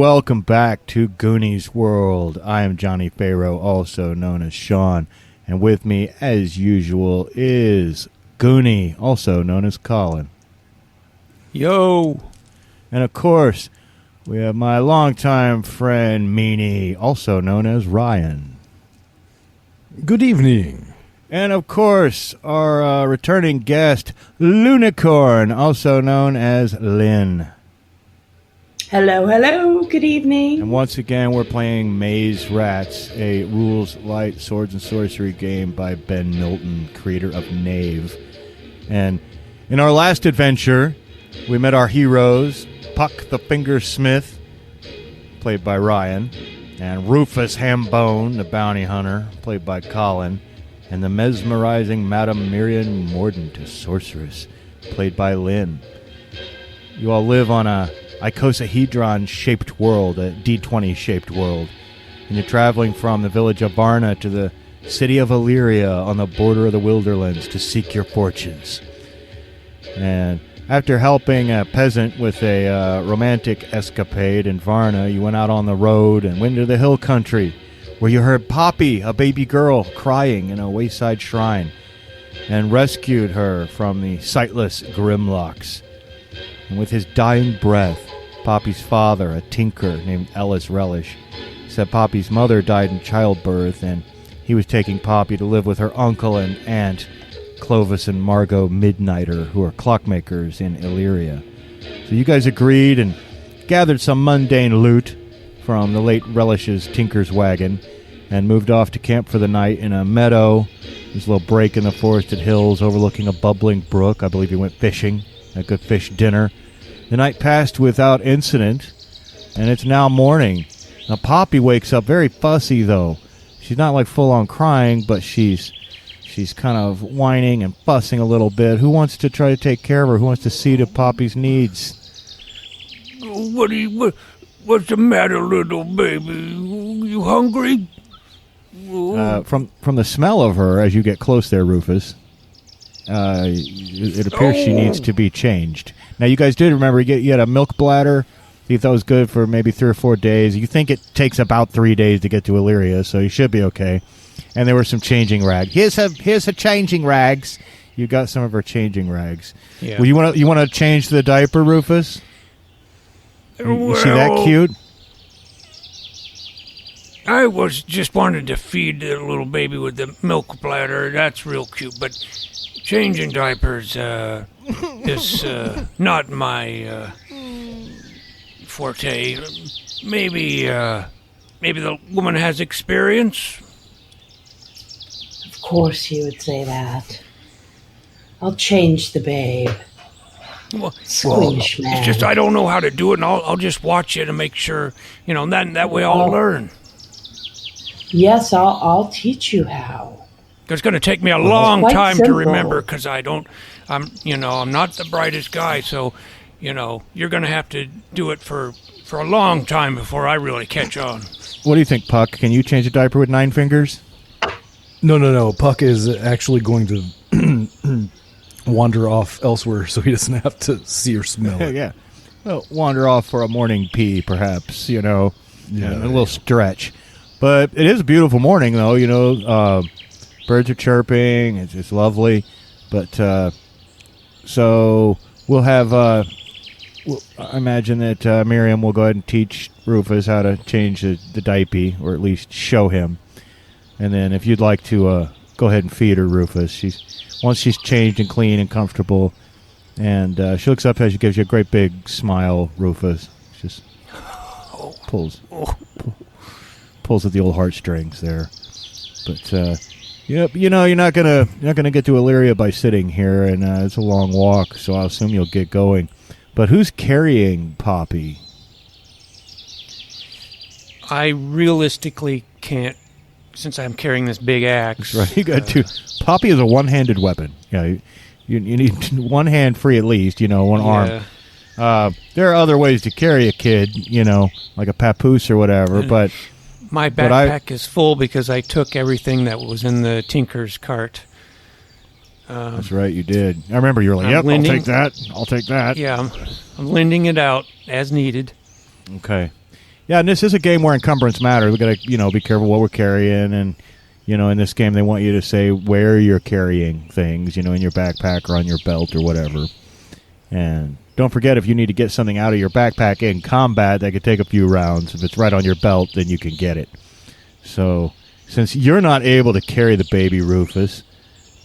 welcome back to Goonies World. I am Johnny Farrow, also known as Sean, and with me, as usual, is Goonie, also known as Colin. Yo! And of course, we have my longtime friend, Meanie, also known as Ryan. Good evening. And of course, our returning guest, Lunicorn, also known as Lynn. Hello, hello. Good evening. And once again, we're playing Maze Rats, a rules light swords and sorcery game by Ben Milton, creator of Knave. And in our last adventure, we met our heroes, Puck the Fingersmith, played by Ryan, and Rufus Hambone, the bounty hunter, played by Colin, and the mesmerizing Madame Merrium Mordant, a sorceress, played by Lynn. You all live on a icosahedron-shaped world, a D20-shaped world, and you're traveling from the village of Varna to the city of Illyria on the border of the Wilderlands to seek your fortunes. And after helping a peasant with a romantic escapade in Varna, you went out on the road and went to the hill country, where you heard Poppy, a baby girl, crying in a wayside shrine, and rescued her from the sightless Grimlocks. And with his dying breath, Poppy's father, a tinker named Ellis Relish, said Poppy's mother died in childbirth, and he was taking Poppy to live with her uncle and aunt, Clovis and Margot Midnighter, who are clockmakers in Illyria. So you guys agreed and gathered some mundane loot from the late Relish's tinker's wagon and moved off to camp for the night in a meadow. There's a little break in the forested hills overlooking a bubbling brook. I believe you went fishing, a good fish dinner. The night passed without incident, and it's now morning. Now Poppy wakes up very fussy, though. She's not like full-on crying, but she's kind of whining and fussing a little bit. Who wants to try to take care of her? Who wants to see to Poppy's needs? What's the matter, little baby? You hungry? From the smell of her, as you get close there, Rufus, it appears she needs to be changed. Now, you guys did remember you had a milk bladder. You thought it was good for maybe 3 or 4 days. You think it takes about 3 days to get to Illyria, so you should be okay. And there were some changing rags. Here's her changing rags. You got some of her changing rags. Yeah. Well, you want to change the diaper, Rufus? You see that cute? I was just wanted to feed the little baby with the milk bladder. That's real cute, but changing diapers is not my forte. Maybe the woman has experience. Of course you would say that. I'll change the babe. Well, it's just I don't know how to do it, and I'll just watch it and make sure, that way I'll learn. Yes, I'll teach you how. It's going to take me a long time to remember because I'm not the brightest guy, so, you're going to have to do it for a long time before I really catch on. What do you think, Puck? Can you change a diaper with 9 fingers? No. Puck is actually going to wander off elsewhere so he doesn't have to see or smell it. Yeah. Well, wander off for a morning pee, perhaps, a little stretch. But it is a beautiful morning, though, birds are chirping, it's lovely. But, so we'll have, I imagine that Merrium will go ahead and teach Rufus how to change the diaper, or at least show him. And then if you'd like to go ahead and feed her, Rufus, once she's changed and clean and comfortable, and she looks up as she gives you a great big smile, Rufus. Just pulls at the old heartstrings there. But yep, you're not gonna get to Illyria by sitting here, and it's a long walk, so I assume you'll get going. But who's carrying Poppy? I realistically can't, since I'm carrying this big axe. That's right. You got to. Poppy is a one-handed weapon. Yeah, you need one hand free at least. One arm. There are other ways to carry a kid. Like a papoose or whatever. But my backpack is full because I took everything that was in the tinker's cart. That's right, you did. I remember you were like, "Yep, I'll take that. I'll take that." Yeah, I'm lending it out as needed. Okay. Yeah, and this is a game where encumbrance matters. We got to, be careful what we're carrying, and in this game they want you to say where you're carrying things, in your backpack or on your belt or whatever. And don't forget, if you need to get something out of your backpack in combat, that could take a few rounds. If it's right on your belt, then you can get it. So, since you're not able to carry the baby, Rufus,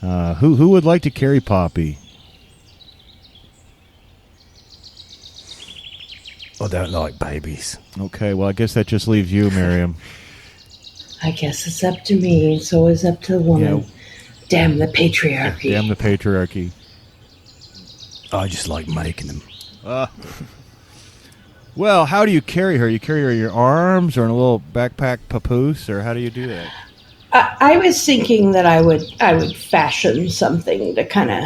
who would like to carry Poppy? I don't like babies. Okay, well, I guess that just leaves you, Merrium. I guess it's up to me. It's always up to the woman. Yeah. Damn the patriarchy. Damn the patriarchy. I just like making them. Well, how do you carry her? You carry her in your arms or in a little backpack papoose, or how do you do that? I was thinking that I would fashion something to kind of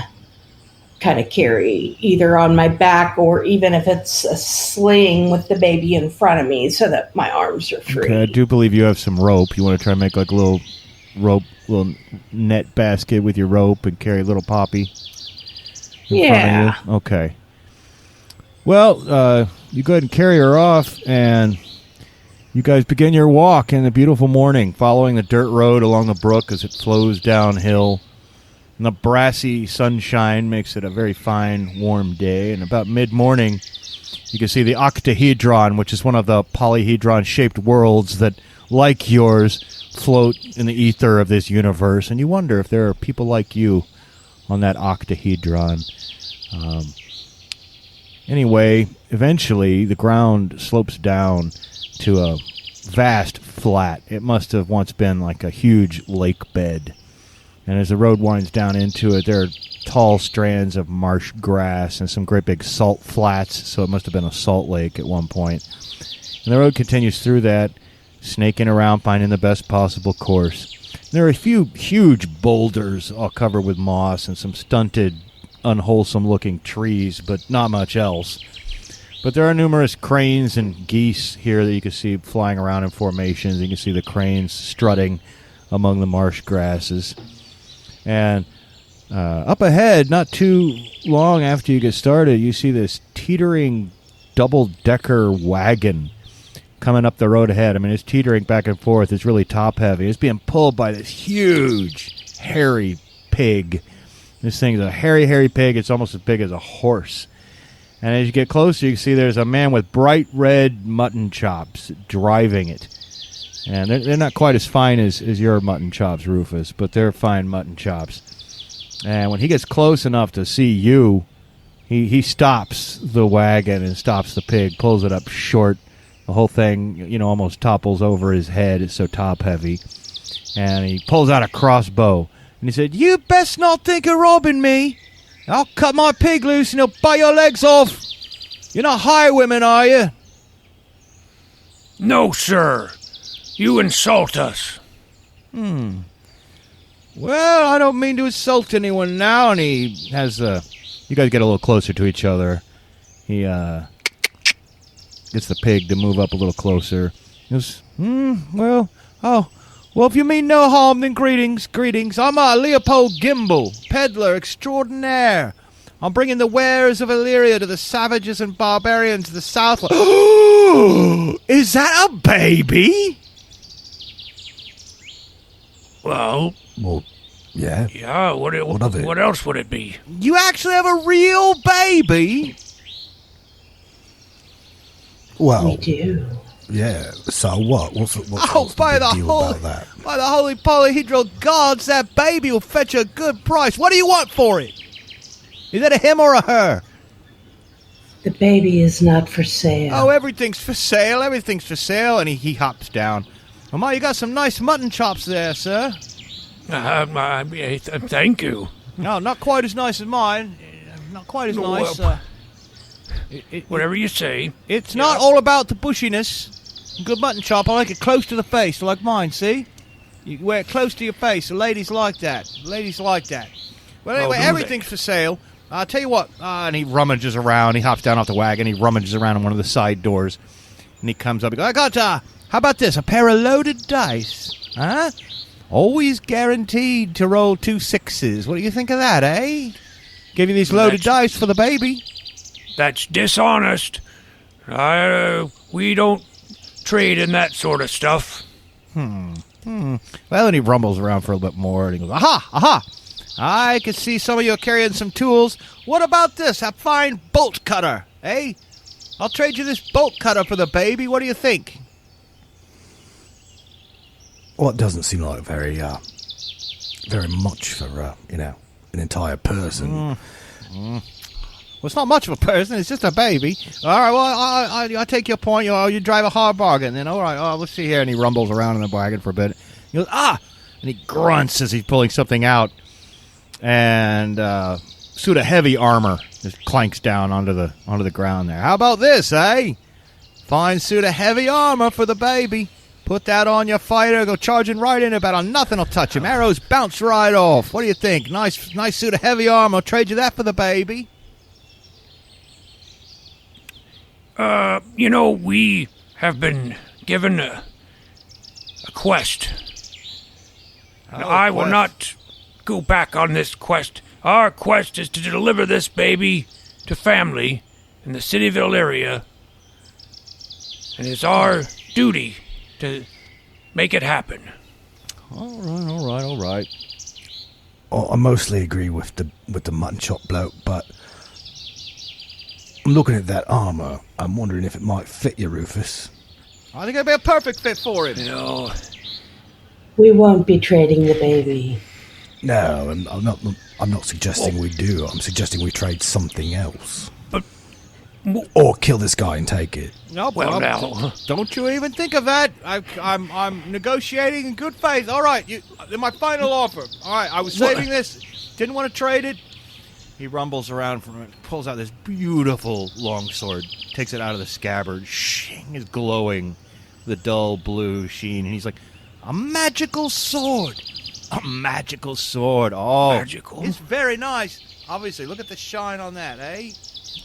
carry either on my back, or even if it's a sling with the baby in front of me so that my arms are free. Okay, I do believe you have some rope. You want to try and make like a little rope, little net basket with your rope and carry little Poppy in front of you? Okay. Well, you go ahead and carry her off, and you guys begin your walk in the beautiful morning, following the dirt road along the brook as it flows downhill. And the brassy sunshine makes it a very fine, warm day. And about mid-morning, you can see the octahedron, which is one of the polyhedron-shaped worlds that, like yours, float in the ether of this universe. And you wonder if there are people like you on that octahedron. Anyway, eventually, the ground slopes down to a vast flat. It must have once been like a huge lake bed. And as the road winds down into it, there are tall strands of marsh grass and some great big salt flats, so it must have been a salt lake at one point. And the road continues through that, snaking around, finding the best possible course. There are a few huge boulders all covered with moss and some stunted, unwholesome-looking trees, but not much else. But there are numerous cranes and geese here that you can see flying around in formations. You can see the cranes strutting among the marsh grasses. And up ahead, not too long after you get started, you see this teetering double-decker wagon coming up the road ahead. I mean, it's teetering back and forth. It's really top-heavy. It's being pulled by this huge, hairy pig. This thing's a hairy, hairy pig. It's almost as big as a horse. And as you get closer, you can see there's a man with bright red mutton chops driving it. And they're not quite as fine as your mutton chops, Rufus, but they're fine mutton chops. And when he gets close enough to see you, he stops the wagon and stops the pig, pulls it up short. The whole thing, almost topples over his head. It's so top-heavy. And he pulls out a crossbow. And he said, "You best not think of robbing me. I'll cut my pig loose and he'll bite your legs off. You're not highwaymen, are you?" No, sir. You insult us. Well, I don't mean to insult anyone now. And he has you guys get a little closer to each other. He gets the pig to move up a little closer. He goes, well, if you mean no harm, then greetings. I'm Leopold Gimble, peddler extraordinaire. I'm bringing the wares of Illyria to the savages and barbarians of the south. Is that a baby? Well, yeah. Yeah, what of it? What else would it be? You actually have a real baby? Well, We do. yeah. So what? What's By the the big deal about that? By the holy polyhedral gods, that baby will fetch a good price. What do you want for it? Is that a him or a her? The baby is not for sale. Oh, everything's for sale. Everything's for sale. And he hops down. Oh, my, you got some nice mutton chops there, sir. Thank you. No, not quite as nice as mine. Not quite as No, nice. Whatever you say. It's not all about the bushiness. Good mutton chop, I like it close to the face, like mine, see? You wear it close to your face. The ladies like that. Ladies like that. Well, anyway, do everything's for sale. I'll tell you what. And he rummages around. He hops down off the wagon. He rummages around in one of the side doors. And he comes up. He goes, I got, how about this? A pair of loaded dice. Huh? Always guaranteed to roll 2 6s. What do you think of that, eh? Give you these loaded dice for the baby. That's dishonest. We don't trade in that sort of stuff. Well, then he rumbles around for a little bit more, and he goes, aha! I can see some of you are carrying some tools. What about this? A fine bolt cutter, eh? I'll trade you this bolt cutter for the baby. What do you think? Well, it doesn't seem like very much for, an entire person. Well, it's not much of a person. It's just a baby. All right, well, I take your point. You drive a hard bargain. Then, all right, let's see here. And he rumbles around in the wagon for a bit. He goes, and he grunts as he's pulling something out. And suit of heavy armor just clanks down onto the ground there. How about this, eh? Fine suit of heavy armor for the baby. Put that on your fighter, go charging right in about nothing will touch him. Arrows bounce right off. What do you think? Nice suit of heavy armor. I'll trade you that for the baby. We have been given a quest. I will not go back on this quest. Our quest is to deliver this baby to family in the city of Illyria. And it's our duty to make it happen. All right. Oh, I mostly agree with the mutton chop bloke, but I'm looking at that armor. I'm wondering if it might fit you, Rufus. I think it'd be a perfect fit for him. No. We won't be trading the baby. No, I'm not suggesting we do. I'm suggesting we trade something else. Or kill this guy and take it. No, well, now, don't you even think of that. I'm negotiating in good faith. All right, my final offer. All right, I was saving this. Didn't want to trade it. He rumbles around from it, pulls out this beautiful longsword, takes it out of the scabbard. Shing is glowing, the dull blue sheen, and he's like, "A magical sword, a magical sword. Oh, magical. It's very nice. Obviously, look at the shine on that, eh?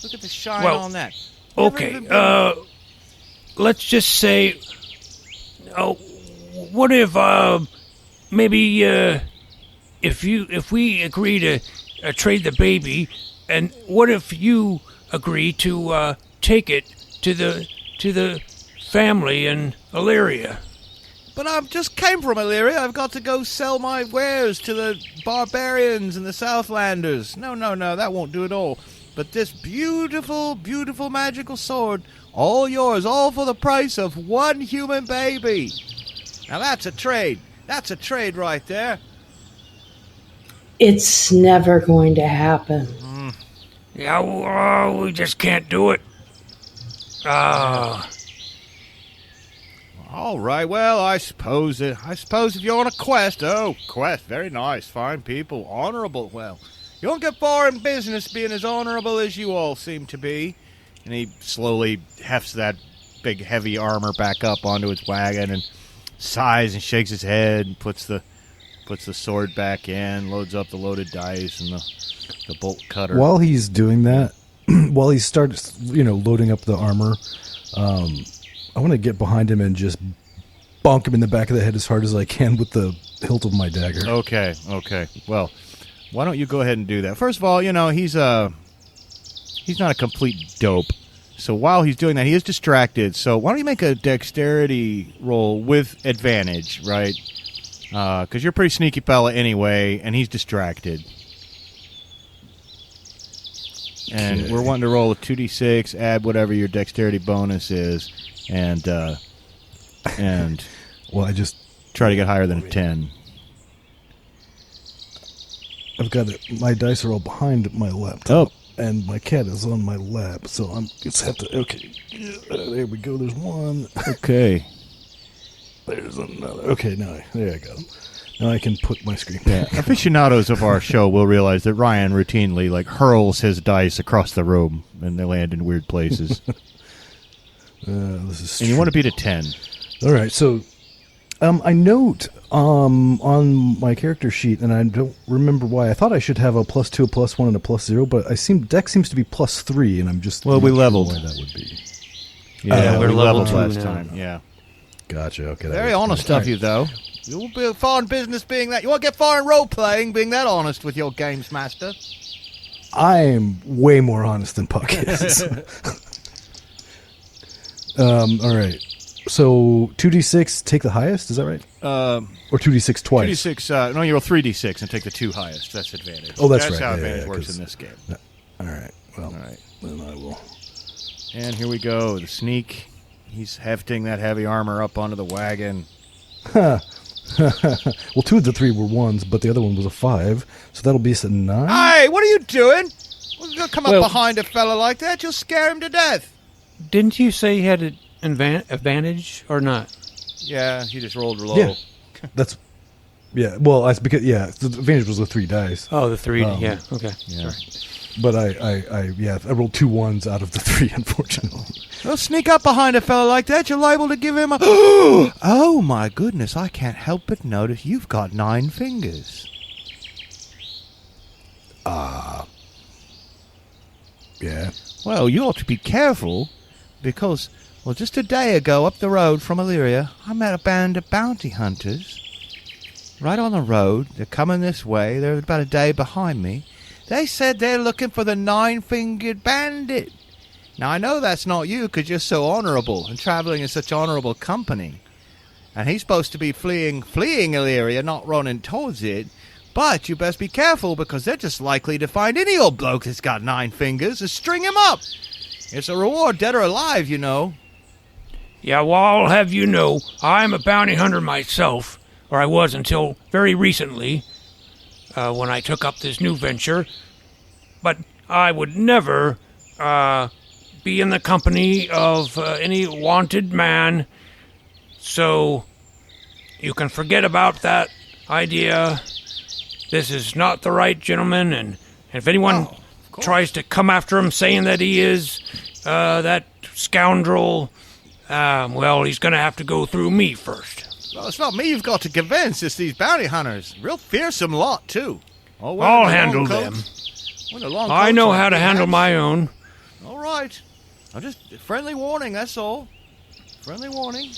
Look at the shine on that. Okay, let's just say, what if maybe if we agree to trade the baby, and what if you agree to take it to the family in Illyria? But I just came from Illyria. I've got to go sell my wares to the barbarians and the Southlanders. No, that won't do at all. But this beautiful, beautiful magical sword, all yours, all for the price of one human baby. Now that's a trade. That's a trade right there. It's never going to happen. Yeah, we just can't do it. All right, well, I suppose if you're on a quest, quest, very nice, fine people, honorable, well, you won't get far in business being as honorable as you all seem to be. And he slowly hefts that big, heavy armor back up onto his wagon and sighs and shakes his head and puts the sword back in, loads up the loaded dice and the bolt cutter. While he's doing that, while he starts, loading up the armor, I want to get behind him and just bonk him in the back of the head as hard as I can with the hilt of my dagger. Okay. Well, why don't you go ahead and do that? First of all, he's not a complete dope. So while he's doing that, he is distracted. So why don't you make a dexterity roll with advantage, right? Because you're a pretty sneaky fella anyway, and he's distracted. And we're wanting to roll a 2d6, add whatever your dexterity bonus is, and well, I just try to get higher than a 10. I've got my dice are all behind my laptop, and my cat is on my lap, so I'm just have to. Okay, there we go. There's one. Okay, there's another. Okay, there I got him. Now I can put my screen back. Yeah. Aficionados of our show will realize that Ryan routinely hurls his dice across the room, and they land in weird places. This is and you want to beat a 10. All right, so I note on my character sheet, and I don't remember why. I thought I should have a +2, a +1, and a +0, but Dex seems to be +3, and I'm just we leveled. Sure why that would be. Yeah, we leveled last now. time. Yeah, gotcha. Okay, very honest of you, though. You won't be far in business being that. You won't get far in role playing being that honest with your games master. I'm way more honest than Puck is. All right. So 2d6, take the highest. Is that right? Or 2d6 twice. 2d6. No, you roll 3d6 and take the 2 highest. That's advantage. Oh, that's right. That's how Yeah, advantage works in this game. All right. Well, All right. then I will. And here we go. The sneak. He's hefting that heavy armor up onto the wagon. Well, 2 of the 3 were 1s, but the other one was a 5, so that'll be a 9. Hey, what are you doing? Well, don't come up Well- behind a fella like that. You'll scare him to death. Didn't you say he had an advantage or not? Yeah, he just rolled low. Yeah, that's Well, that's because the advantage was the 3 dice, Oh, the 3. Yeah. Okay. Yeah. Sorry. but I rolled 2 1s out of the 3, unfortunately. Well, sneak up behind a fella like that. You're liable to give him a. Oh my goodness! I can't help but notice you've got 9 fingers. Yeah. Well, you ought to be careful, because, just a day ago up the road from Illyria, I met a band of bounty hunters. Right on the road, they're coming this way, they're about a day behind me. They said they're looking for the 9-fingered bandit. Now, I know that's not you, because you're so honorable, and traveling in such honorable company. And he's supposed to be fleeing Illyria, not running towards it. But you best be careful, because they're just likely to find any old bloke that's got 9 fingers and string him up. It's a reward, dead or alive, you know. Yeah, well, I'll have you know, I'm a bounty hunter myself, or I was until very recently, when I took up this new venture. But I would never be in the company of any wanted man, so you can forget about that idea. This is not the right gentleman, and if anyone tries to come after him saying that he is that scoundrel, he's going to have to go through me first. Well, it's not me you've got to convince. It's these bounty hunters. Real fearsome lot, too. I'll handle them. I know how to handle my own. All right. Just friendly warning, that's all. Friendly warning.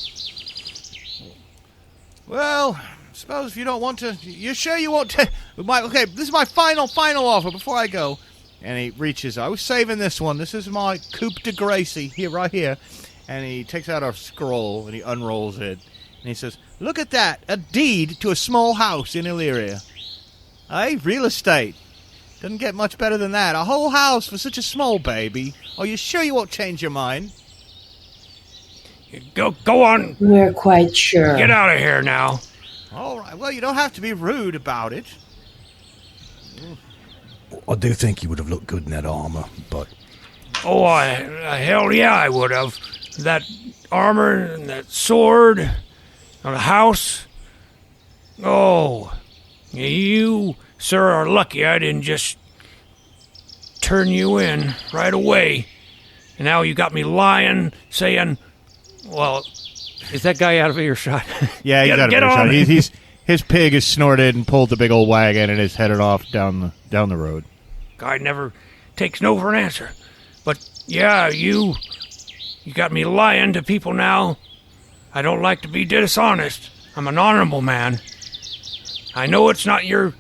Well, suppose if you don't want to... You sure you want to... Okay, this is my final offer before I go. And he reaches... I was saving this one. This is my coup de grace here, right here. And he takes out a scroll and he unrolls it. And he says, look at that. A deed to a small house in Illyria. Hey, real estate. Doesn't get much better than that. A whole house for such a small baby. Are you sure you won't change your mind? Go on. We're quite sure. Get out of here now. All right. Well, you don't have to be rude about it. I do think you would have looked good in that armor, but... Oh, hell yeah, I would have. That armor and that sword on a house. Oh, you, sir, are lucky I didn't just turn you in right away. And now you got me lying, saying, well, is that guy out of earshot? Yeah, he's out of earshot. His pig is snorted and pulled the big old wagon and is headed off down the road. Guy never takes no for an answer. But yeah, you got me lying to people now. I don't like to be dishonest. I'm an honorable man. I know it's not your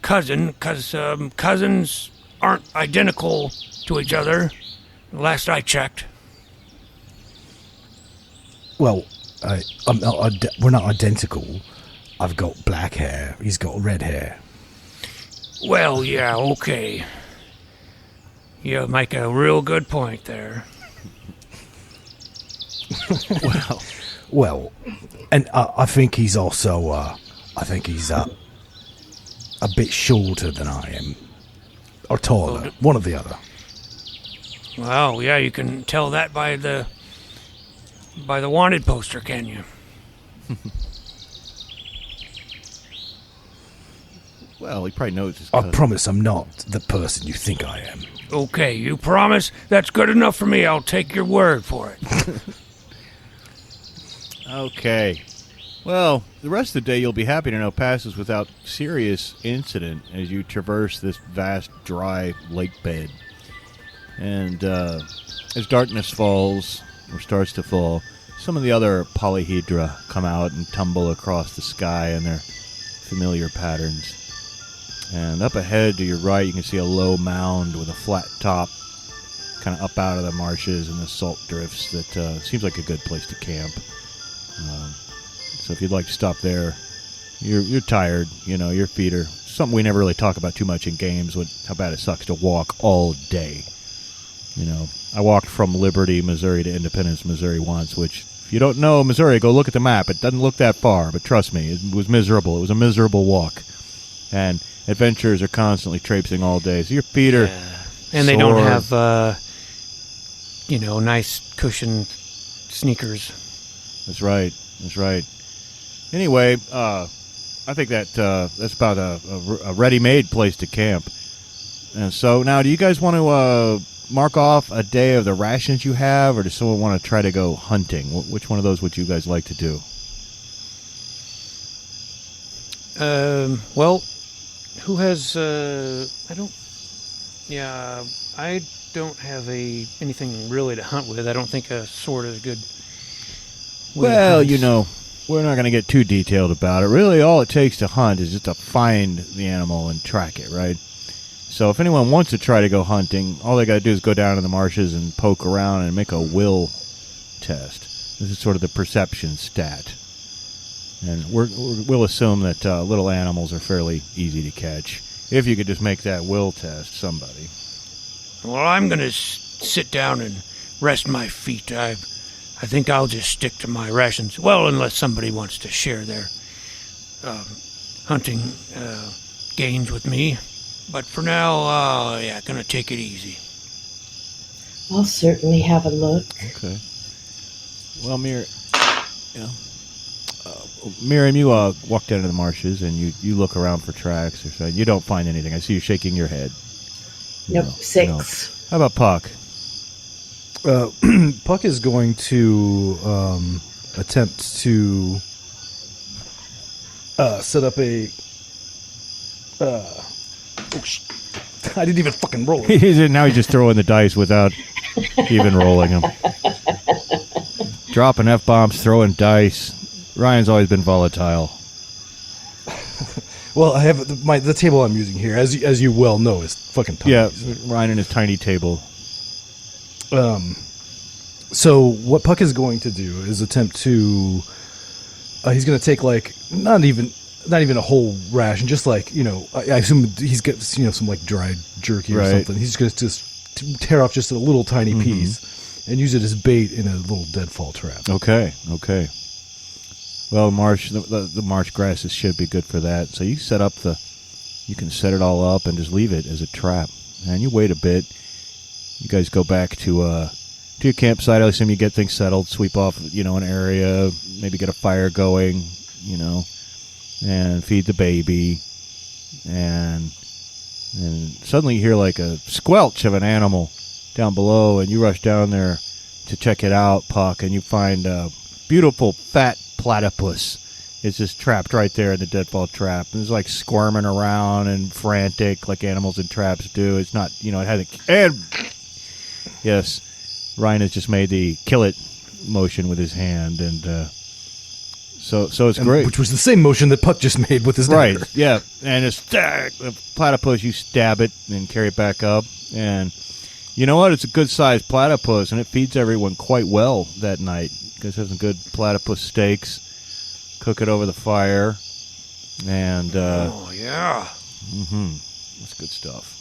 cousin, because cousins aren't identical to each other, last I checked. Well, we're not identical. I've got black hair. He's got red hair. Well, yeah, okay. You make a real good point there. Well, and I think he's also, a bit shorter than I am. Or taller. One or the other. Well, yeah, you can tell that by the wanted poster, can you? Well, he probably knows his I cousin. promise I'm not the person you think I am. Okay, you promise? That's good enough for me. I'll take your word for it. Okay. Well, the rest of the day you'll be happy to know passes without serious incident as you traverse this vast, dry lake bed. And as darkness falls, or starts to fall, some of the other polyhedra come out and tumble across the sky in their familiar patterns. And up ahead to your right, you can see a low mound with a flat top. kind of up out of the marshes and the salt drifts. That seems like a good place to camp. So if you'd like to stop there, you're tired. Your feet are something we never really talk about too much in games. How bad it sucks to walk all day. I walked from Liberty, Missouri to Independence, Missouri once, which, if you don't know Missouri, go look at the map. It doesn't look that far, but trust me, it was miserable. It was a miserable walk. And adventurers are constantly traipsing all day, so your feet are And sore. they don't have, nice cushioned sneakers. That's right. Anyway, I think that's about a ready-made place to camp. And so now, do you guys want to mark off a day of the rations you have, or does someone want to try to go hunting? Which one of those would you guys like to do? Well, who has? I don't have anything really to hunt with. I don't think a sword is good. Well, we're not going to get too detailed about it. Really, all it takes to hunt is just to find the animal and track it, right? So if anyone wants to try to go hunting, all they got to do is go down to the marshes and poke around and make a will test. This is sort of the perception stat. And we'll assume that little animals are fairly easy to catch. If you could just make that will test, somebody. Well, I'm going to sit down and rest my feet. I think I'll just stick to my rations. Well, unless somebody wants to share their hunting gains with me. But for now, gonna take it easy. I'll certainly have a look. Okay. Well, Merrium, you walk down to the marshes and you look around for tracks or something. You don't find anything. I see you shaking your head. Nope, 6. No. How about Puck? Puck is going to attempt to set up a... I didn't even fucking roll it. Now he's just throwing the dice without even rolling them. Dropping F-bombs, throwing dice. Ryan's always been volatile. Well, I have the table I'm using here, as you well know, is fucking tiny. Yeah, Ryan and his tiny table. So what Puck is going to do is attempt to... he's going to take, not even a whole ration, just I assume he's got some dried jerky or something. He's going to just tear off just a little tiny piece and use it as bait in a little deadfall trap. Okay. Well, the marsh grasses should be good for that. So you can set it all up and just leave it as a trap. And you wait a bit. You guys go back to your campsite. I assume you get things settled, sweep off an area, maybe get a fire going, and feed the baby, and suddenly you hear a squelch of an animal down below, and you rush down there to check it out, Puck, and you find a beautiful fat platypus. It's just trapped right there in the deadfall trap, and it's squirming around and frantic like animals in traps do. It's not, it hasn't. And yes, Ryan has just made the kill it motion with his hand, and So it's great. Which was the same motion that Puck just made with his dagger. Right, yeah. And it's the platypus, you stab it and carry it back up. And you know what? It's a good-sized platypus, and it feeds everyone quite well that night. You guys have some good platypus steaks. Cook it over the fire. And, oh, yeah. That's good stuff.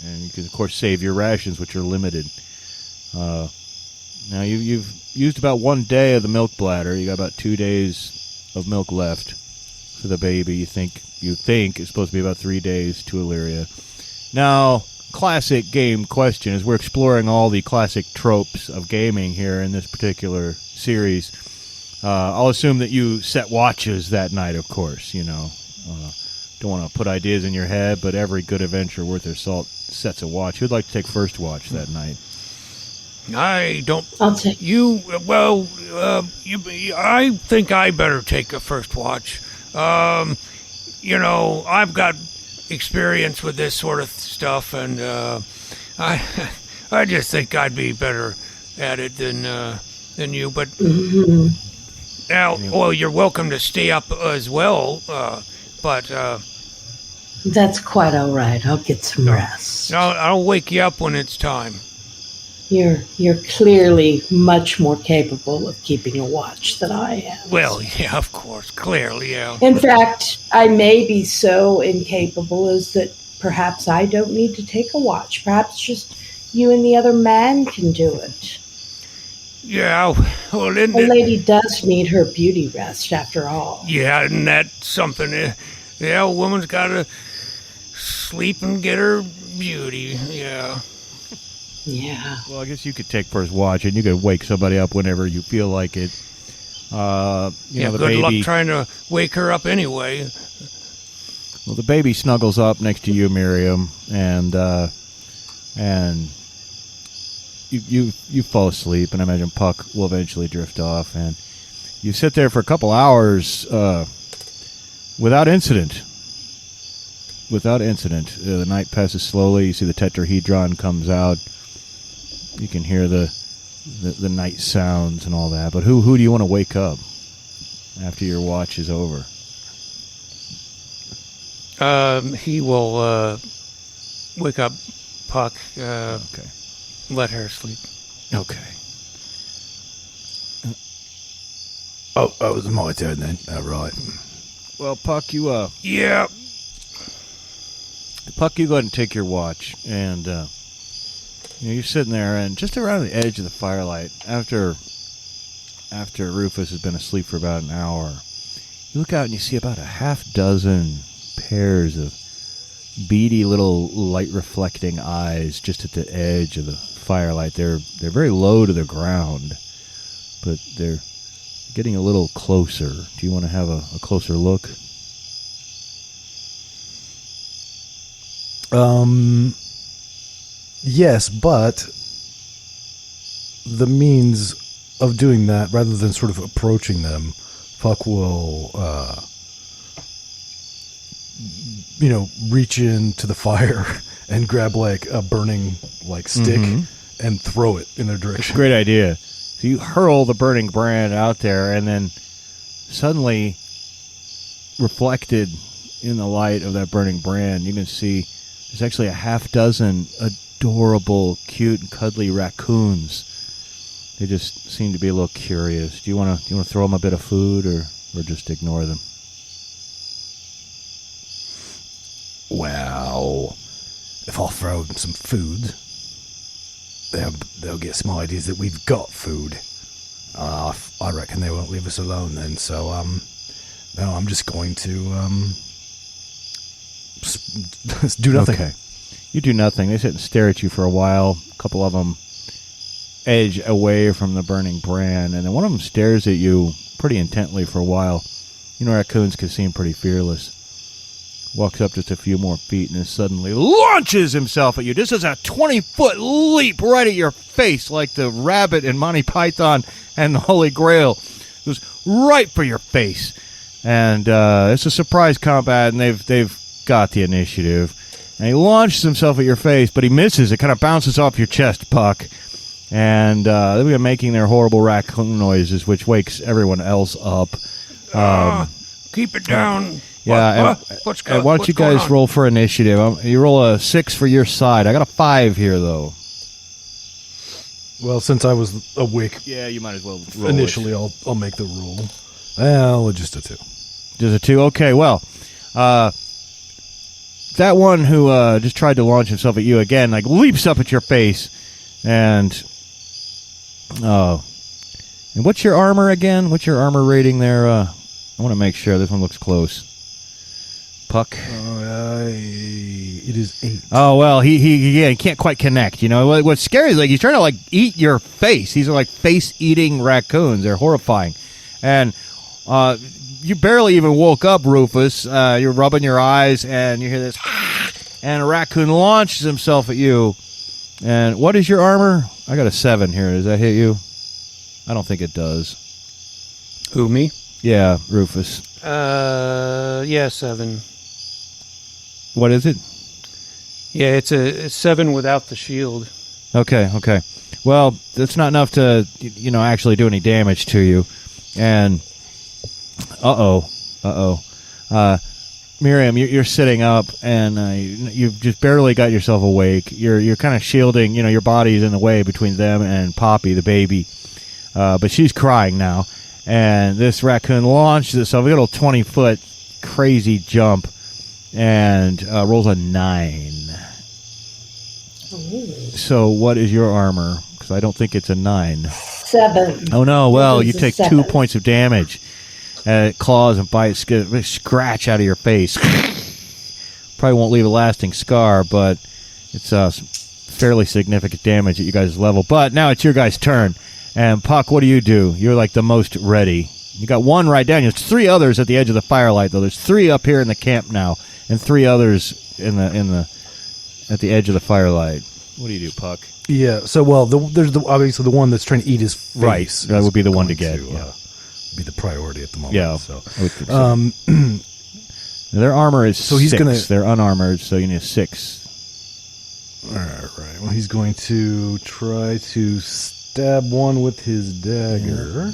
And you can, of course, save your rations, which are limited. Now, you've used about 1 day of the milk bladder. You got about 2 days of milk left for the baby. You think it's supposed to be about 3 days to Illyria. Now, classic game question, as we're exploring all the classic tropes of gaming here in this particular series, I'll assume that you set watches that night, of course. Don't want to put ideas in your head, but every good adventure worth their salt sets a watch. Who'd like to take first watch that night? I don't. I'll take you. Well, I think I better take a first watch. I've got experience with this sort of stuff, and I just think I'd be better at it than you. But now, well, you're welcome to stay up as well. But That's quite all right. I'll get some rest. I'll wake you up when it's time. You're clearly much more capable of keeping a watch than I am. Well, yeah, of course, clearly, yeah. In fact, I may be so incapable as that perhaps I don't need to take a watch. Perhaps just you and the other man can do it. Yeah, well, A lady does need her beauty rest, after all. Yeah, and that's something. Yeah, a woman's got to sleep and get her beauty, yeah. Yeah. Well, I guess you could take first watch, and you could wake somebody up whenever you feel like it. The good baby, luck trying to wake her up anyway. Well, the baby snuggles up next to you, Merrium, and you fall asleep, and I imagine Puck will eventually drift off, and you sit there for a couple hours without incident. The night passes slowly. You see the tetrahedron comes out. You can hear the night sounds and all that. But who do you want to wake up after your watch is over? He will wake up Puck. Okay. Let her sleep. Okay. Oh, it was my turn then. All right. Well, Puck, you Yeah. Puck, you go ahead and take your watch, and you're sitting there, and just around the edge of the firelight, after Rufus has been asleep for about an hour, you look out and you see about a half dozen pairs of beady little light-reflecting eyes just at the edge of the firelight. They're very low to the ground, but they're getting a little closer. Do you want to have a closer look? Yes, but the means of doing that, rather than sort of approaching them, Puck will, reach into the fire and grab like a burning stick and throw it in their direction. Great idea. So you hurl the burning brand out there, and then suddenly, reflected in the light of that burning brand, you can see there's actually a half dozen adorable, cute, and cuddly raccoons. They just seem to be a little curious. Do you want to throw them a bit of food, or just ignore them? Well, if I throw them some food, they'll get some ideas that we've got food. I reckon they won't leave us alone then. So, no, I'm just going to do nothing. Okay. You do nothing. They sit and stare at you for a while. A couple of them edge away from the burning brand, and then one of them stares at you pretty intently for a while. You know, raccoons can seem pretty fearless. Walks up just a few more feet and then suddenly launches himself at you. This is a 20-foot leap right at your face, like the rabbit in Monty Python and the Holy Grail. It was right for your face. And it's a surprise combat, and they've got the initiative. And he launches himself at your face, but he misses. It kind of bounces off your chest, Puck. And they begin making their horrible raccoon noises, which wakes everyone else up. Keep it down. Yeah, why don't you guys roll for initiative? You roll a 6 for your side. I got a 5 here, though. Well, since I was awake, yeah, you might as well roll initially. I'll make the roll. Well, just a 2. Just a 2. Okay, well, that one who just tried to launch himself at you again, leaps up at your face, and what's your armor again? What's your armor rating there? I want to make sure this one looks close. Puck. It is 8. Oh well, he can't quite connect. You know what's scary is he's trying to eat your face. These are face-eating raccoons. They're horrifying, and you barely even woke up, Rufus. You're rubbing your eyes, and you hear this, and a raccoon launches himself at you. And what is your armor? I got a 7 here. Does that hit you? I don't think it does. Who, me? Yeah, Rufus. Yeah, 7. What is it? Yeah, it's a 7 without the shield. Okay. Well, that's not enough to, actually do any damage to you. And, Merrium, you're sitting up, and you've just barely got yourself awake. You're kind of shielding, your body's in the way between them and Poppy, the baby. But she's crying now, and this raccoon launches itself a little 20-foot crazy jump and rolls a 9. Ooh. So what is your armor? Because I don't think it's a 9. 7. Oh, no. Well, you take 2 points of damage. It claws and bites, scratch out of your face. Probably won't leave a lasting scar, but it's fairly significant damage at you guys' level. But now it's your guys' turn. And Puck, what do? You're like the most ready. You got one right down. There's 3 others at the edge of the firelight, though. There's 3 up here in the camp now, and 3 others at the edge of the firelight. What do you do, Puck? Yeah. So, there's obviously the one that's trying to eat his face. Right. That would be the one to get. Be the priority at the moment. Yeah. So, their armor is so he's 6. They're unarmored, so you need a 6. All right. Well, he's going to try to stab one with his dagger.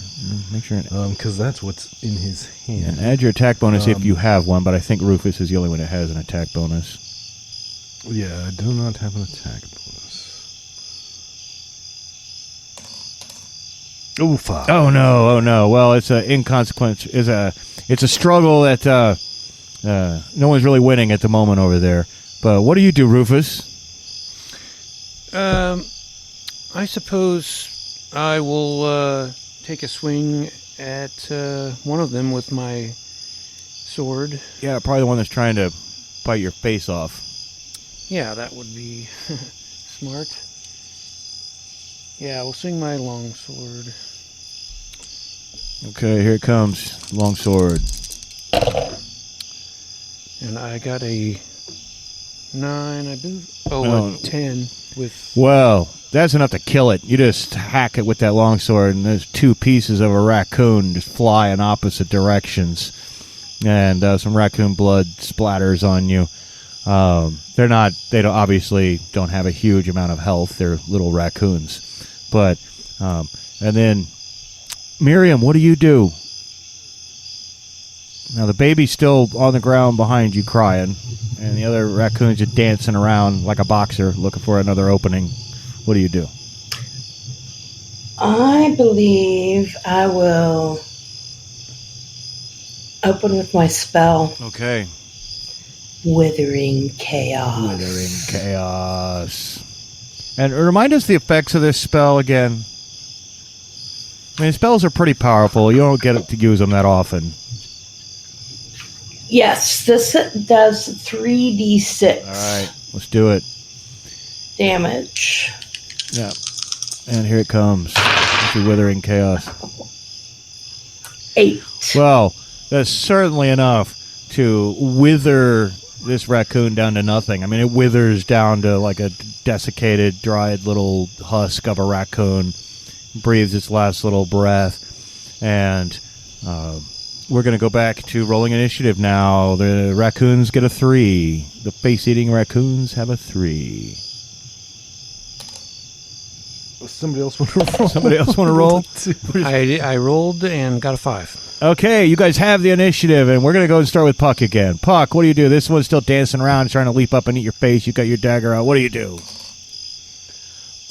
Make sure. Because that's what's in his hand. And add your attack bonus if you have one, but I think Rufus is the only one that has an attack bonus. Yeah, I do not have an attack bonus. Oh, 5. Oh no! Well, it's a inconsequence. It's a struggle that no one's really winning at the moment over there. But what do you do, Rufus? I suppose I will take a swing at one of them with my sword. Yeah, probably the one that's trying to bite your face off. Yeah, that would be smart. Yeah, we'll swing my long sword. Okay, here it comes. Long sword. And I got a 9, I believe. A 10 with... Well, that's enough to kill it. You just hack it with that long sword, and there's 2 pieces of a raccoon just fly in opposite directions. And some raccoon blood splatters on you. They obviously don't have a huge amount of health. They're little raccoons. But, and then, Merrium, what do you do? Now, the baby's still on the ground behind you crying, and the other raccoons are dancing around like a boxer looking for another opening. What do you do? I believe I will open with my spell. Okay. Withering Chaos. Withering Chaos. And remind us the effects of this spell again. I mean, spells are pretty powerful. You don't get to use them that often. Yes, this does 3d6. All right, let's do it. Damage. Yeah. And here it comes. It's your Withering Chaos. 8. Well, that's certainly enough to wither this raccoon down to nothing. I mean, it withers down to like a desiccated, dried little husk of a raccoon, breathes its last little breath, and we're going to go back to rolling initiative now. The raccoons get a 3. The face-eating raccoons have a 3. Somebody else want to roll? Somebody else want to roll? I rolled and got a 5. Okay, you guys have the initiative, and we're going to go and start with Puck again. Puck, what do you do? This one's still dancing around, trying to leap up and eat your face. You got your dagger out. What do you do?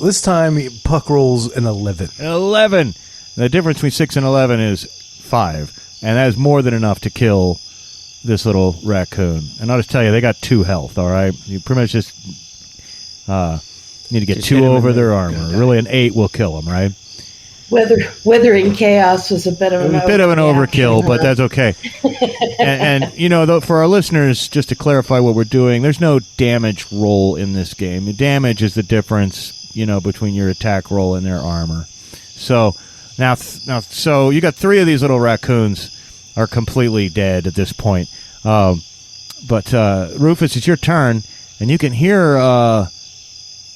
This time, Puck rolls an 11. An 11. The difference between 6 and 11 is 5, and that is more than enough to kill this little raccoon. And I'll just tell you, they got 2 health, all right? You pretty much just need to get just 2 over their armor. Really, an 8 will kill them, right? Withering Chaos was a bit of an overkill, but that's okay. and for our listeners, just to clarify what we're doing, there's no damage roll in this game. The damage is the difference, between your attack roll and their armor. So now, so you got 3 of these little raccoons are completely dead at this point. But Rufus, it's your turn, and you can hear a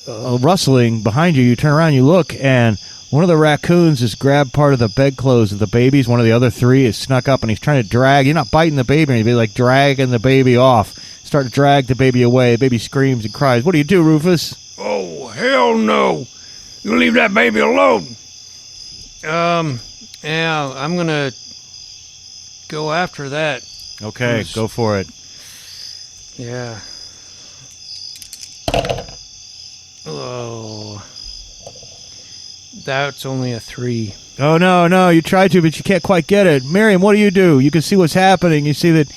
rustling behind you. You turn around, you look, and one of the raccoons has grabbed part of the bedclothes of the babies. One of the other 3 is snuck up, and he's trying to drag. You're not biting the baby, he's like dragging the baby off. Start to drag the baby away. The baby screams and cries. What do you do, Rufus? Oh, hell no. You leave that baby alone. Yeah, I'm going to go after that. Okay, go for it. Yeah. Oh. That's only a 3. Oh, no, you tried to, but you can't quite get it. Merrium, what do? You can see what's happening. You see that,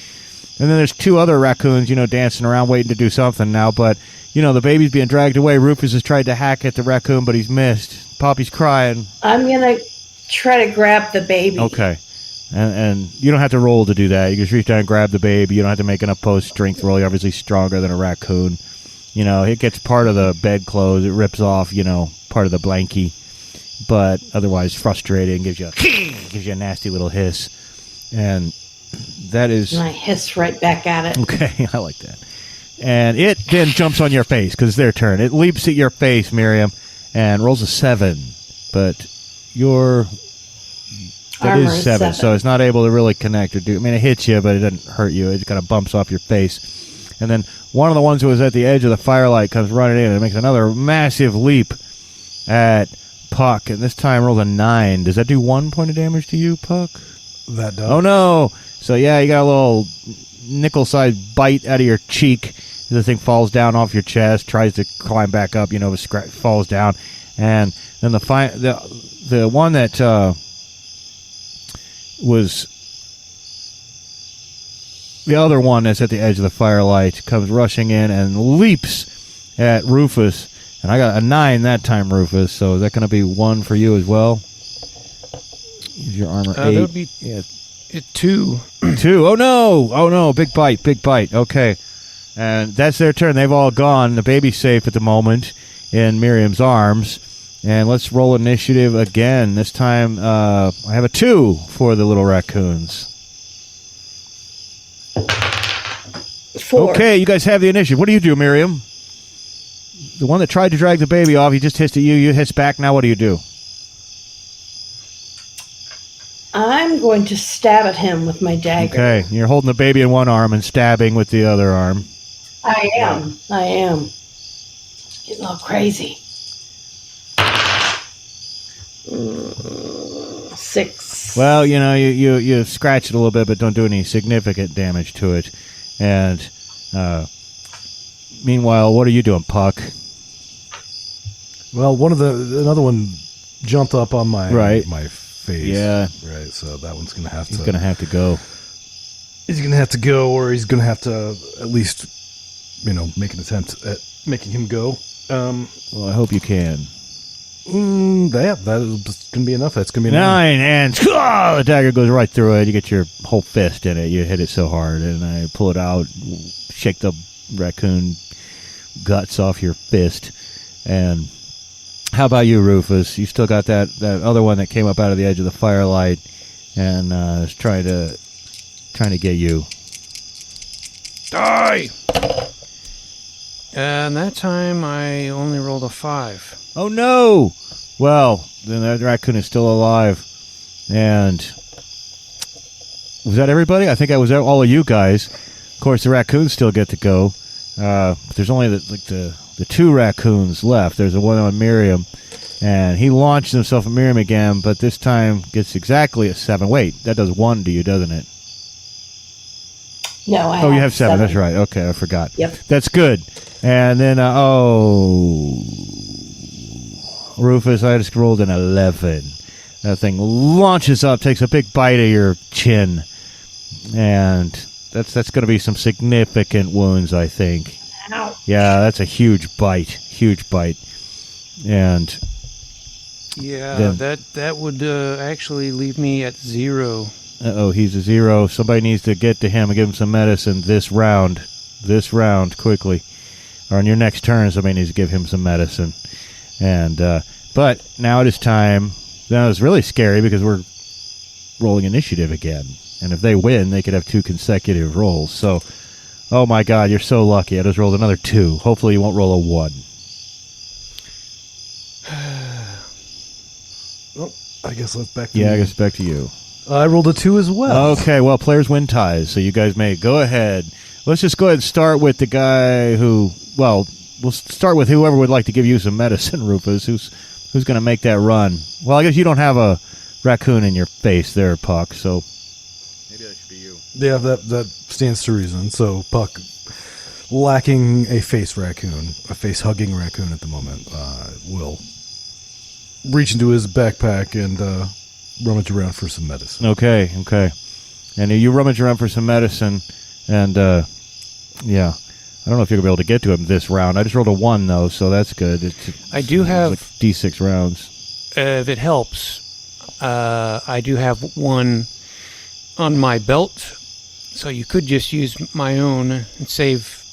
and then there's 2 other raccoons, dancing around waiting to do something now, but, the baby's being dragged away. Rufus has tried to hack at the raccoon, but he's missed. Poppy's crying. I'm going to try to grab the baby. Okay. And you don't have to roll to do that. You just reach down and grab the baby. You don't have to make an opposed strength roll. You're obviously stronger than a raccoon. It gets part of the bedclothes. It rips off, part of the blankie. But otherwise frustrating, gives you a nasty little hiss. And that is... And I hiss right back at it. Okay, I like that. And it then jumps on your face, because it's their turn. It leaps at your face, Merrium, and rolls a 7. But that is 7, so it's not able to really connect or do... I mean, it hits you, but it doesn't hurt you. It kind of bumps off your face. And then one of the ones who was at the edge of the firelight comes running in, and it makes another massive leap at Puck, and this time rolls a 9. Does that do 1 point of damage to you, Puck? That does. Oh, no. So, yeah, you got a little nickel-sized bite out of your cheek. The thing falls down off your chest, tries to climb back up, falls down. And then the one that was the other one that's at the edge of the firelight comes rushing in and leaps at Rufus. And I got a 9 that time, Rufus. So is that going to be 1 for you as well? Is your armor 8? That would be 2. 2. Oh, no. Big bite. Okay. And that's their turn. They've all gone. The baby's safe at the moment in Merrium's arms. And let's roll initiative again. This time I have a 2 for the little raccoons. 4. Okay, you guys have the initiative. What do you do, Merrium? The one that tried to drag the baby off, he just hissed at you. You hiss back. Now what do? I'm going to stab at him with my dagger. Okay, you're holding the baby in one arm and stabbing with the other arm. I am. Getting a little crazy. 6. Well, you scratch it a little bit, but don't do any significant damage to it. And meanwhile, what are you doing, Puck? Well, another one jumped up on my face. Yeah. Right. So that one's gonna have to. He's gonna have to go. He's gonna have to go, or he's gonna have to at least, make an attempt at making him go. Well, I hope you can. That's gonna be enough. That's gonna be 9, and the dagger goes right through it. You get your whole fist in it. You hit it so hard, and I pull it out, shake the raccoon guts off your fist. And how about you, Rufus? You still got that other one that came up out of the edge of the firelight and is trying to get you. Die! And that time I only rolled a 5. Oh, no! Well, then that raccoon is still alive. And was that everybody? I think I was all of you guys. Of course, the raccoons still get to go. But there's only the 2 raccoons left. There's the one on Merrium, and he launched himself at Merrium again, but this time gets exactly a 7. Wait, that does 1 to you, doesn't it? No, I Oh, you have 7. That's right. Okay, I forgot. Yep. That's good. And then, Rufus, I just rolled an 11. That thing launches up, takes a big bite of your chin, and that's going to be some significant wounds, I think. Ow. Yeah, that's a huge bite. And yeah, that would actually leave me at 0. He's a 0. Somebody needs to get to him and give him some medicine this round, quickly. Or on your next turn, somebody needs to give him some medicine. And but now it is time. Now it's really scary because we're rolling initiative again. And if they win, they could have 2 consecutive rolls. So, oh my God, you're so lucky. I just rolled another 2. Hopefully you won't roll a 1. Well, I guess that's back to Yeah, me. I guess back to you. I rolled a 2 as well. Okay, well, players win ties, so you guys may go ahead. Let's just go ahead and start with the guy who, well, we'll start with whoever would like to give you some medicine, Rufus. Who's going to make that run? Well, I guess you don't have a raccoon in your face there, Puck, so maybe that should be you. Yeah, that stands to reason. So Puck lacking a face hugging raccoon at the moment, will reach into his backpack and rummage around for some medicine. Okay. And you rummage around for some medicine, and yeah. I don't know if you're going to be able to get to him this round. I just rolled a 1, though, so that's good. I do have... like D6 rounds. If it helps, I do have 1 on my belt, so you could just use my own and save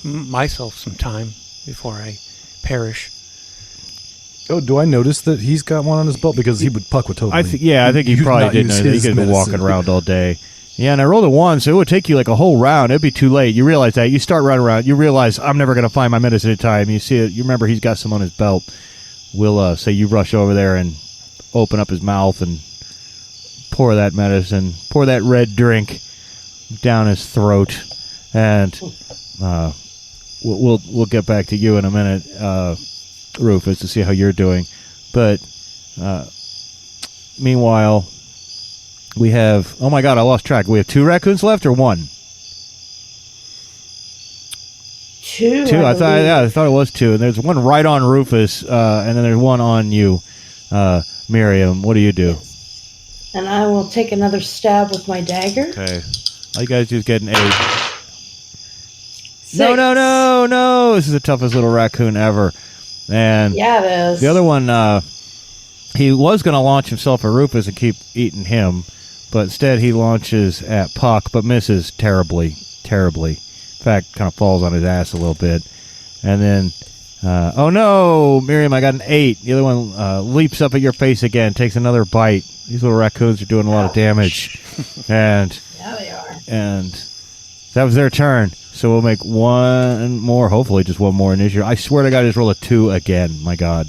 myself some time before I perish. Oh, do I notice that he's got one on his belt? Because Puck would totally... I think he probably didn't know that. He could have been walking around all day. Yeah, and I rolled a 1, so it would take you like a whole round. It'd be too late. You realize that. You start running around. You realize, I'm never going to find my medicine in time. You see it. You remember he's got some on his belt. We'll say you rush over there and open up his mouth and pour that medicine, pour that red drink down his throat. And we'll get back to you in a minute, Rufus, to see how you're doing. But meanwhile... we have... oh, my God, I lost track. We have 2 raccoons left or 1? 2. 2. I thought it was 2. And there's one right on Rufus, and then there's one on you, Merrium. What do you do? And I will take another stab with my dagger. Okay. All you guys do is get an 8. 6. No. This is the toughest little raccoon ever. And yeah, it is. the other one, he was going to launch himself at Rufus and keep eating him. But instead, he launches at Puck, but misses terribly. In fact, kind of falls on his ass a little bit. And then, oh no, Merrium, I got an 8. The other one leaps up at your face again, takes another bite. These little raccoons are doing a lot of damage. And yeah, they are. And that was their turn. So we'll make one more, hopefully just one more initiative. I swear to God, I just roll a 2 again. My God.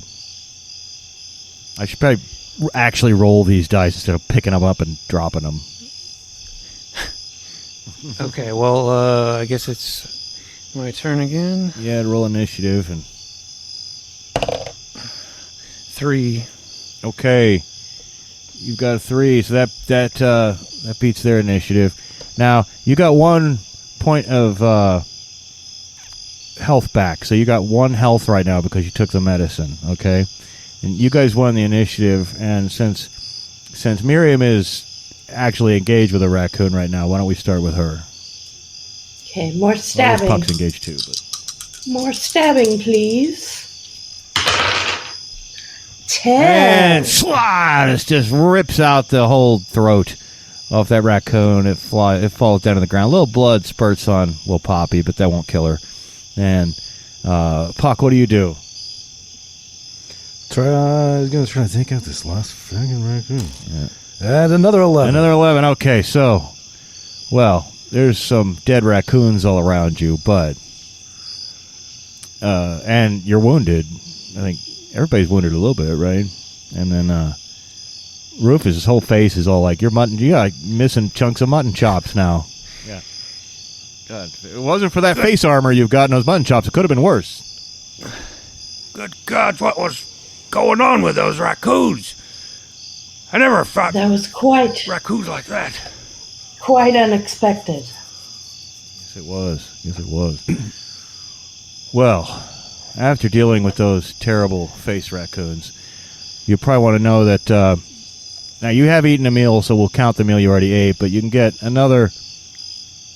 I should probably actually roll these dice instead of picking them up and dropping them. Okay, well, I guess it's my turn again. Yeah, roll initiative. And 3. okay, you've got a 3, so that beats their initiative. Now you got 1 point of health back, so you got 1 health right now because you took the medicine. Okay. And you guys won the initiative, and since Merrium is actually engaged with a raccoon right now, why don't we start with her? Okay, more stabbing. Well, Puck's engaged too, but more stabbing, please. 10. And slide! It just rips out the whole throat off that raccoon. It falls down to the ground. A little blood spurts on little Poppy, but that won't kill her. And Puck, what do you do? He's going to try to take out this last friggin' raccoon. Yeah. And another 11. Another 11. Okay, so, well, there's some dead raccoons all around you, but, and you're wounded. I think everybody's wounded a little bit, right? And then, Rufus' whole face is all like, you got missing chunks of mutton chops now. Yeah. God, if it wasn't for that face armor you've got in those mutton chops, it could have been worse. Good God, what was going on with those raccoons? I never thought that was quite raccoons like that. Quite unexpected. Yes, it was. Well, after dealing with those terrible face raccoons, you probably want to know that now you have eaten a meal, so we'll count the meal you already ate, but you can get another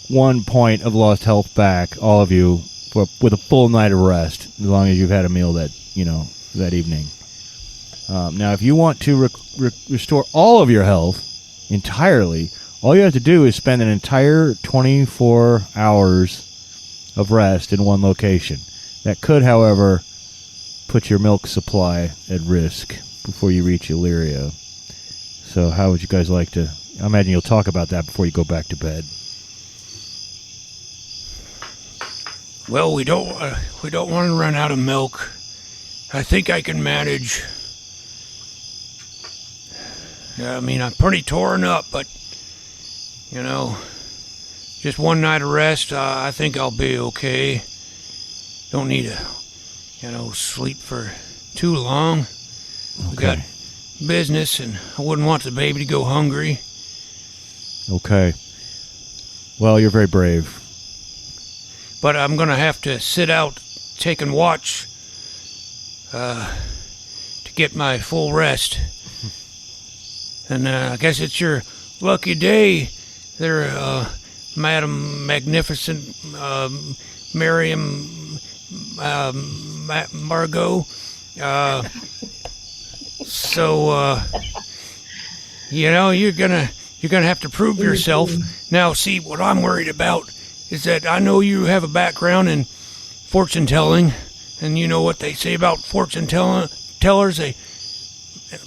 1 point of lost health back, all of you, with a full night of rest, as long as you've had a meal that evening. Now, if you want to restore all of your health entirely, all you have to do is spend an entire 24 hours of rest in one location. That could, however, put your milk supply at risk before you reach Illyria. So how would you guys like to... I imagine you'll talk about that before you go back to bed. Well, we don't want to run out of milk. I think I can manage. I mean, I'm pretty torn up, but, just one night of rest, I think I'll be okay. Don't need to, sleep for too long. Okay. We got business, and I wouldn't want the baby to go hungry. Okay. Well, you're very brave. but I'm going to have to sit out taking watch to get my full rest. And I guess it's your lucky day there, Madam Magnificent Merrium Margot. You're gonna have to prove yourself. Now, see, what I'm worried about is that I know you have a background in fortune telling, and you know what they say about fortune tellers.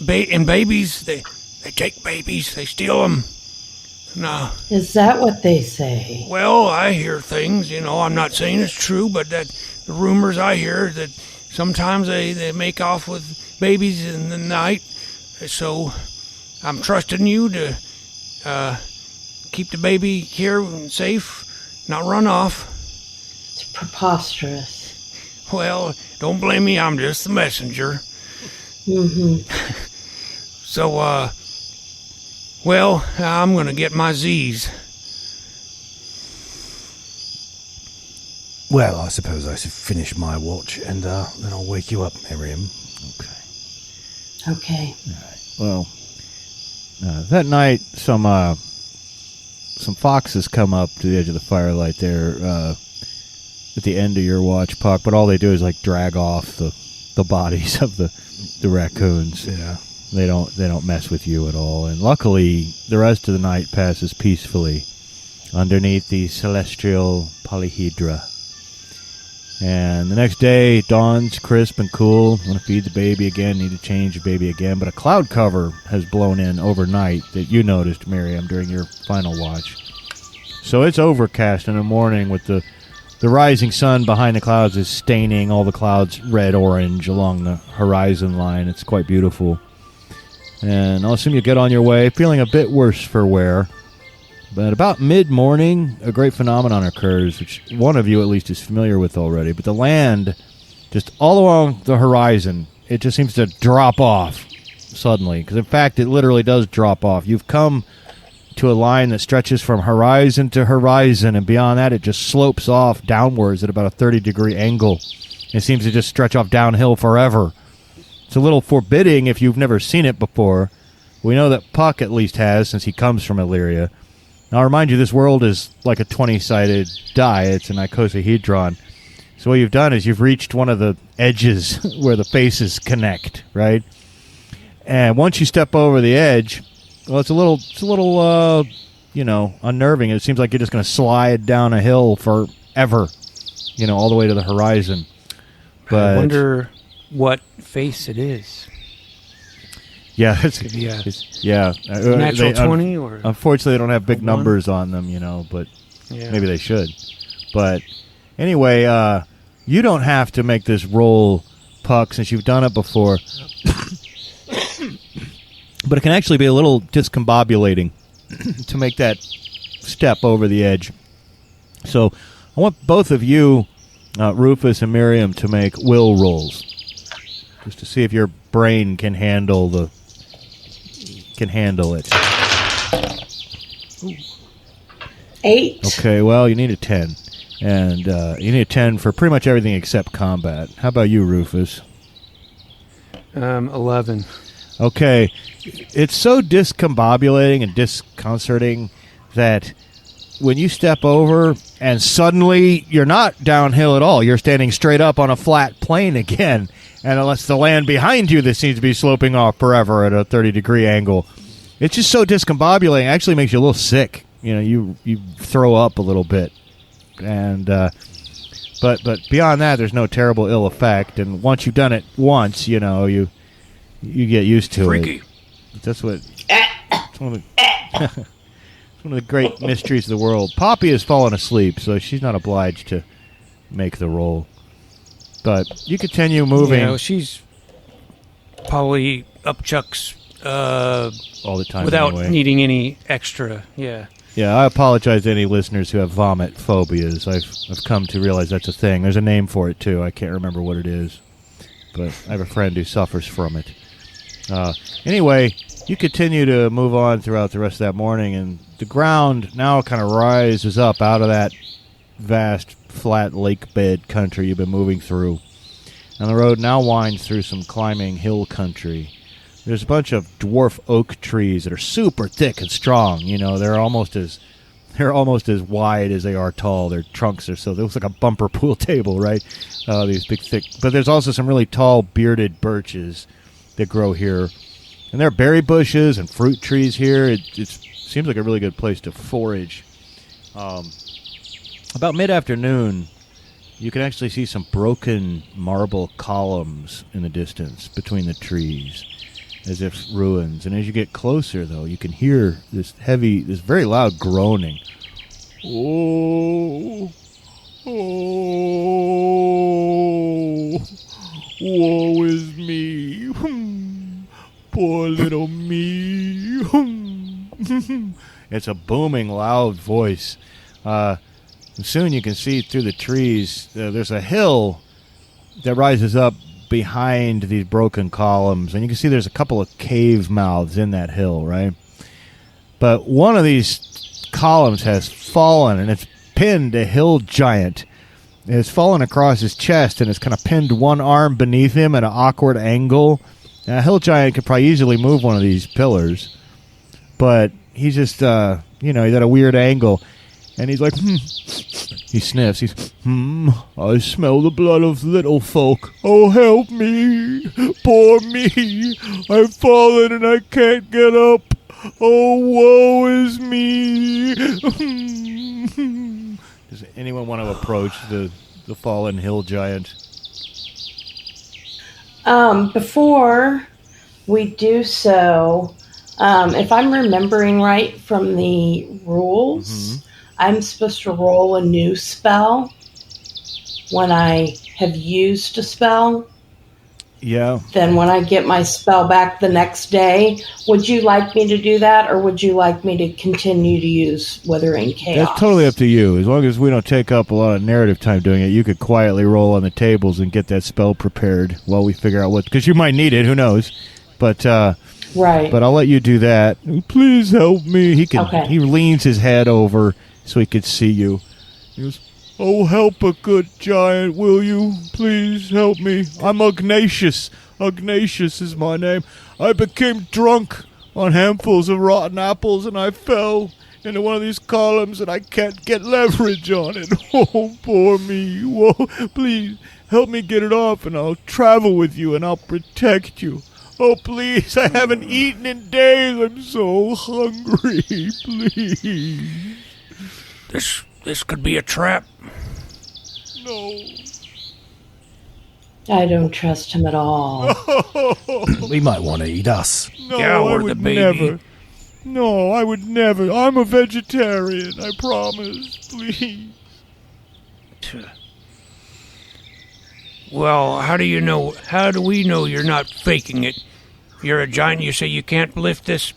Babies, they take babies, they steal them. No. Is that what they say? Well, I hear things, I'm not saying it's true, but that the rumors I hear that sometimes they make off with babies in the night. So I'm trusting you to keep the baby here and safe, not run off. It's preposterous. Well, don't blame me, I'm just the messenger. Mm-hmm. So, I'm going to get my Z's. Well, I suppose I should finish my watch, and then I'll wake you up, Merrium. Okay. All right. Well, that night, some foxes come up to the edge of the firelight there at the end of your watch, Puck, but all they do is, drag off the bodies of the raccoons. Yeah. They don't mess with you at all. And luckily, the rest of the night passes peacefully underneath the celestial polyhedra. And the next day dawns crisp and cool. Want to feed the baby again, need to change the baby again. But a cloud cover has blown in overnight that you noticed, Merrium, during your final watch. So it's overcast in the morning with the rising sun behind the clouds is staining all the clouds red-orange along the horizon line. It's quite beautiful. And I'll assume you get on your way, feeling a bit worse for wear. But about mid-morning, a great phenomenon occurs, which one of you at least is familiar with already. But the land, just all along the horizon, it just seems to drop off suddenly. Because, in fact, it literally does drop off. You've come to a line that stretches from horizon to horizon, and beyond that, it just slopes off downwards at about a 30-degree angle. It seems to just stretch off downhill forever. It's a little forbidding if you've never seen it before. We know that Puck at least has, since he comes from Illyria. Now, I'll remind you, this world is like a 20-sided die. It's an icosahedron. So what you've done is you've reached one of the edges where the faces connect, right? And once you step over the edge, well, it's a little unnerving. It seems like you're just going to slide down a hill forever, all the way to the horizon. But I wonder what face it is. Yeah, natural 20 or unfortunately they don't have big numbers on them, but maybe they should. But anyway, you don't have to make this roll, Puck, since you've done it before. But it can actually be a little discombobulating to make that step over the edge. So I want both of you, Rufus and Merrium, to make will rolls, just to see if your brain can handle it. Ooh. 8. Okay, well, you need a 10. And you need a 10 for pretty much everything except combat. How about you, Rufus? 11. Okay. It's so discombobulating and disconcerting that when you step over and suddenly you're not downhill at all, you're standing straight up on a flat plane again. And unless the land behind you that seems to be sloping off forever at a 30-degree angle, it's just so discombobulating. It actually makes you a little sick. You throw up a little bit. And but beyond that, there's no terrible ill effect. And once you've done it once, you get used to Freaky. it. That's what. It's one of the great mysteries of the world. Poppy has fallen asleep, so she's not obliged to make the roll. But you continue moving. She's probably up Chuck's all the time without anyway. needing any extra. Yeah. Yeah, I apologize to any listeners who have vomit phobias. I've come to realize that's a thing. There's a name for it, too. I can't remember what it is. But I have a friend who suffers from it. Anyway, you continue to move on throughout the rest of that morning, and the ground now kind of rises up out of that vast flat lake bed country you've been moving through. And the road now winds through some climbing hill country. There's a bunch of dwarf oak trees that are super thick and strong. You know, they're almost as wide as they are tall. Their trunks are so, it looks like a bumper pool table, right? These big, thick. But there's also some really tall, bearded birches that grow here. And there are berry bushes and fruit trees here. It seems like a really good place to forage. About mid-afternoon, you can actually see some broken marble columns in the distance between the trees, as if ruins. And as you get closer, though, you can hear this very loud groaning. Oh, woe is me. Poor little me. It's a booming, loud voice. Soon you can see through the trees, there's a hill that rises up behind these broken columns, and you can see there's a couple of cave mouths in that hill, right? But one of these columns has fallen, and it's pinned a hill giant. It's fallen across his chest, and it's kind of pinned one arm beneath him at an awkward angle. Now, a hill giant could probably easily move one of these pillars, but he's just, he's at a weird angle, and he's like, He sniffs. I smell the blood of little folk. Oh, help me. Poor me. I've fallen and I can't get up. Oh, woe is me. Does anyone want to approach the fallen hill giant? Before we do so, if I'm remembering right from the rules, I'm supposed to roll a new spell when I have used a spell. Yeah. Then when I get my spell back the next day, would you like me to do that, or would you like me to continue to use Withering Chaos? That's totally up to you. As long as we don't take up a lot of narrative time doing it, you could quietly roll on the tables and get that spell prepared while we figure out what... Because you might need it, who knows? But right. But I'll let you do that. Please help me. He leans his head over so he could see you. He goes, oh, help a good giant, will you? Please help me. I'm Ignatius. Ignatius is my name. I became drunk on handfuls of rotten apples, and I fell into one of these columns, and I can't get leverage on it. Oh, poor me. Whoa, please help me get it off, and I'll travel with you, and I'll protect you. Oh, please, I haven't eaten in days. I'm so hungry. Please. This could be a trap. No. I don't trust him at all. He might want to eat us. No, Yeah, I we're would the baby. never. No, I would never. I'm a vegetarian, I promise. Please. Well, how do we know you're not faking it? You're a giant, you say you can't lift this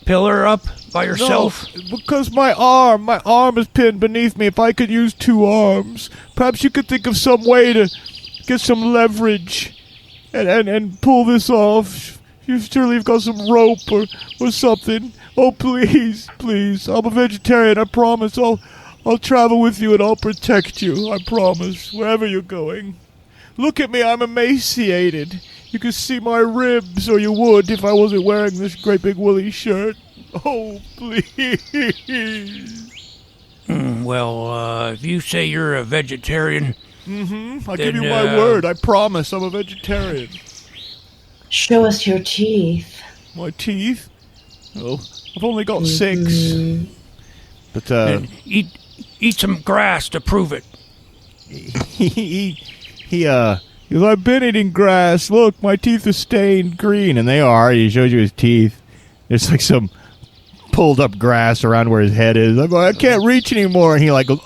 pillar up by yourself? No, because my arm is pinned beneath me. If I could use two arms, perhaps you could think of some way to get some leverage and pull this off. Surely you've got some rope or something. Oh, please, please. I'm a vegetarian, I promise. I'll travel with you and I'll protect you, I promise, wherever you're going. Look at me, I'm emaciated. You can see my ribs, or you would if I wasn't wearing this great big woolly shirt. Oh, please. Well, if you say you're a vegetarian... I'll give you my word. I promise I'm a vegetarian. Show us your teeth. My teeth? Oh, I've only got 6. But, Eat some grass to prove it. I've been eating grass. Look, my teeth are stained green. And they are. He shows you his teeth. There's like some pulled up grass around where his head is. I'm going, I can't reach anymore. And he like goes,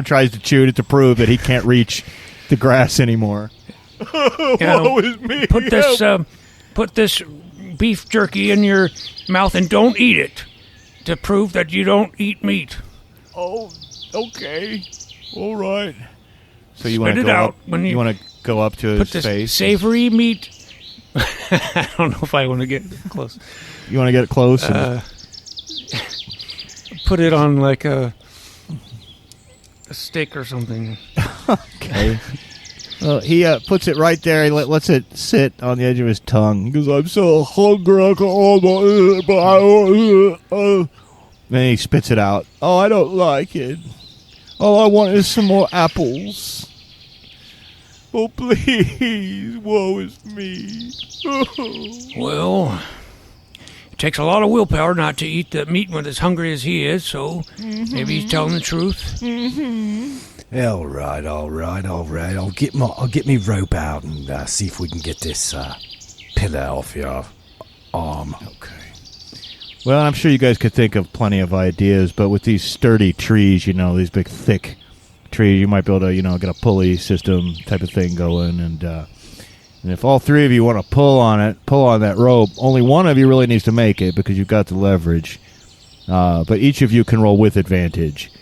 tries to chew it to prove that he can't reach the grass anymore. Woe is me. Put this beef jerky in your mouth and don't eat it to prove that you don't eat meat. Oh, okay. All right. So you want to go out when you want to go up to his face? Savory meat. I don't know if I want to get close. You want to get close? Put it on like a a stick or something. Okay. He puts it right there. He lets it sit on the edge of his tongue. He goes, I'm so hungry. Then he spits it out. Oh, I don't like it. All I want is some more apples. Oh, please. Woe is me. Well, it takes a lot of willpower not to eat the meat when as hungry as he is, so maybe he's telling the truth. All right. I'll get me rope out and see if we can get this pillar off your arm. Okay. Well, I'm sure you guys could think of plenty of ideas, but with these sturdy trees, these big, thick trees, you might be able to, get a pulley system type of thing going. And if all three of you want to pull on that rope, only one of you really needs to make it because you've got the leverage. But each of you can roll with advantage.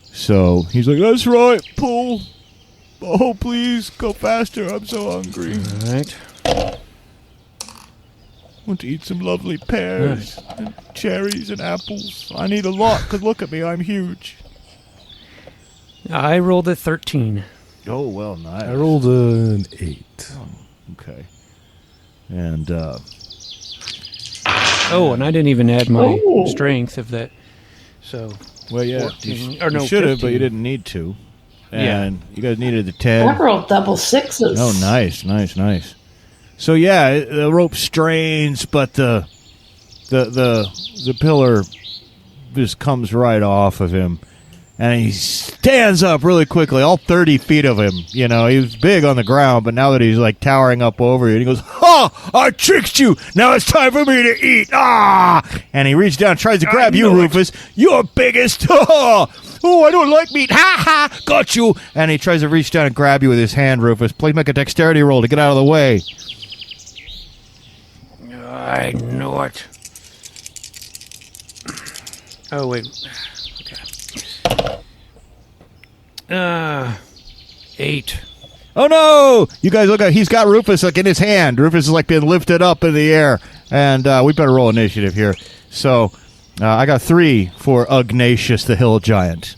So he's like, that's right, pull. Oh, please, go faster. I'm so hungry. All right. Want to eat some lovely pears and cherries and apples. I need a lot, because look at me, I'm huge. I rolled a 13. Oh, well, nice. I rolled an 8. Oh, okay. And, and I didn't even add my strength of that. So, well, yeah, 14, you should have, but you didn't need to. And you guys needed the 10. I rolled double sixes. Oh, nice. So yeah, the rope strains, but the pillar just comes right off of him, and he stands up really quickly. All 30 feet of him. He was big on the ground, but now that he's like towering up over you, and he goes, "Ha! I tricked you. Now it's time for me to eat." Ah! And he reaches down, and tries to grab you, Rufus. You're biggest. Oh, I don't like meat. Ha ha! Got you. And he tries to reach down and grab you with his hand, Rufus. Please make a dexterity roll to get out of the way. I know it. Oh, wait. Okay. 8. Oh, no! You guys look at, he's got Rufus in his hand. Rufus is being lifted up in the air. And we better roll initiative here. So, I got 3 for Ignatius the Hill Giant.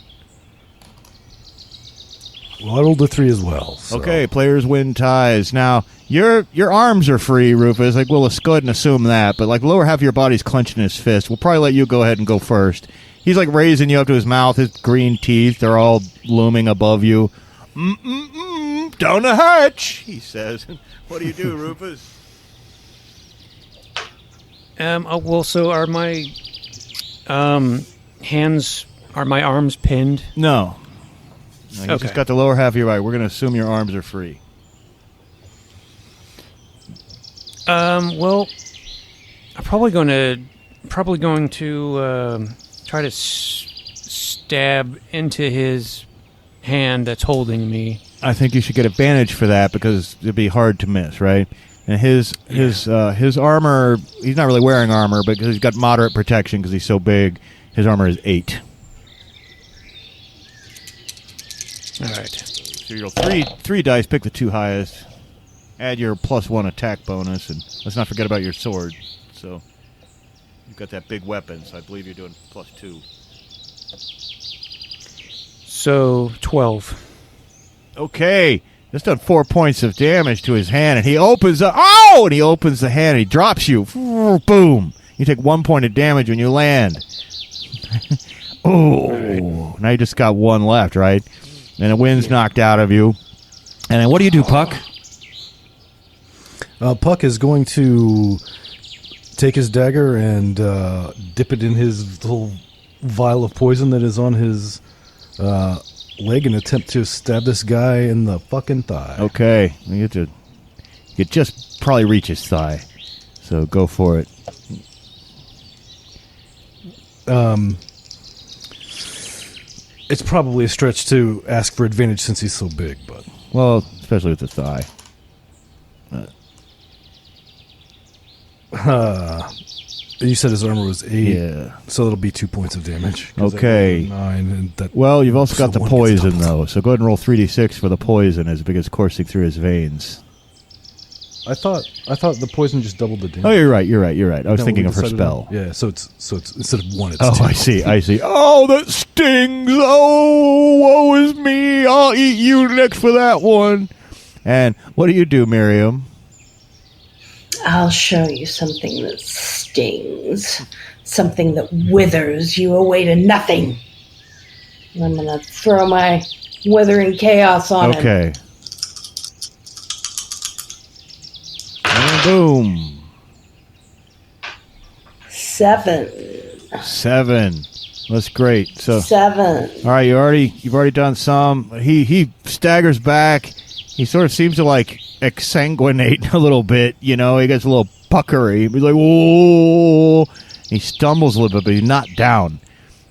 Well, I rolled a 3 as well. So. Okay, players win ties. Now, your arms are free, Rufus. We'll go ahead and assume that. But the lower half of your body's clenching his fist. We'll probably let you go ahead and go first. He's raising you up to his mouth. His green teeth, they're all looming above you. Down the hatch, he says. What do you do, Rufus? Well, so are my my arms pinned? No. You just got the lower half of your body. We're going to assume your arms are free. Well, I'm probably going to try to stab into his hand that's holding me. I think you should get advantage for that because it'd be hard to miss, right? And his armor, he's not really wearing armor, but he's got moderate protection because he's so big. His armor is 8. All right. So you roll three dice, pick the 2 highest, add your +1 attack bonus, and let's not forget about your sword. So you've got that big weapon, so I believe you're doing +2. So 12. Okay. Just done 4 points of damage to his hand, and he opens up. Oh! And he opens the hand, and he drops you. Boom. You take 1 point of damage when you land. Oh. Right. Now you just got 1 left, right? And the wind's knocked out of you. And then what do you do, Puck? Puck is going to take his dagger and dip it in his little vial of poison that is on his leg and attempt to stab this guy in the fucking thigh. Okay. You could just probably reach his thigh. So go for it. It's probably a stretch to ask for advantage since he's so big, but... Well, especially with the thigh. You said his armor was 8. Yeah. So it'll be 2 points of damage. Okay. 9, and that, well, you've also got the poison, doubled. though. So go ahead and roll 3d6 for the poison as big as coursing through his veins. I thought the poison just doubled the damage. Oh, you're right. I was thinking of her spell. Yeah, so it's instead of 1, it's 2. I see. Oh, that stings. Oh, woe is me. I'll eat you next for that one. And what do you do, Merrium? I'll show you something that stings. Something that withers you away to nothing. I'm going to throw my withering chaos on him. Okay. And boom. 7. That's great. So 7. all right, you've already done some. He staggers back. He sort of seems to like exsanguinate a little bit. You know, he gets a little puckery. He's like, whoa. He stumbles a little bit, but he's not down.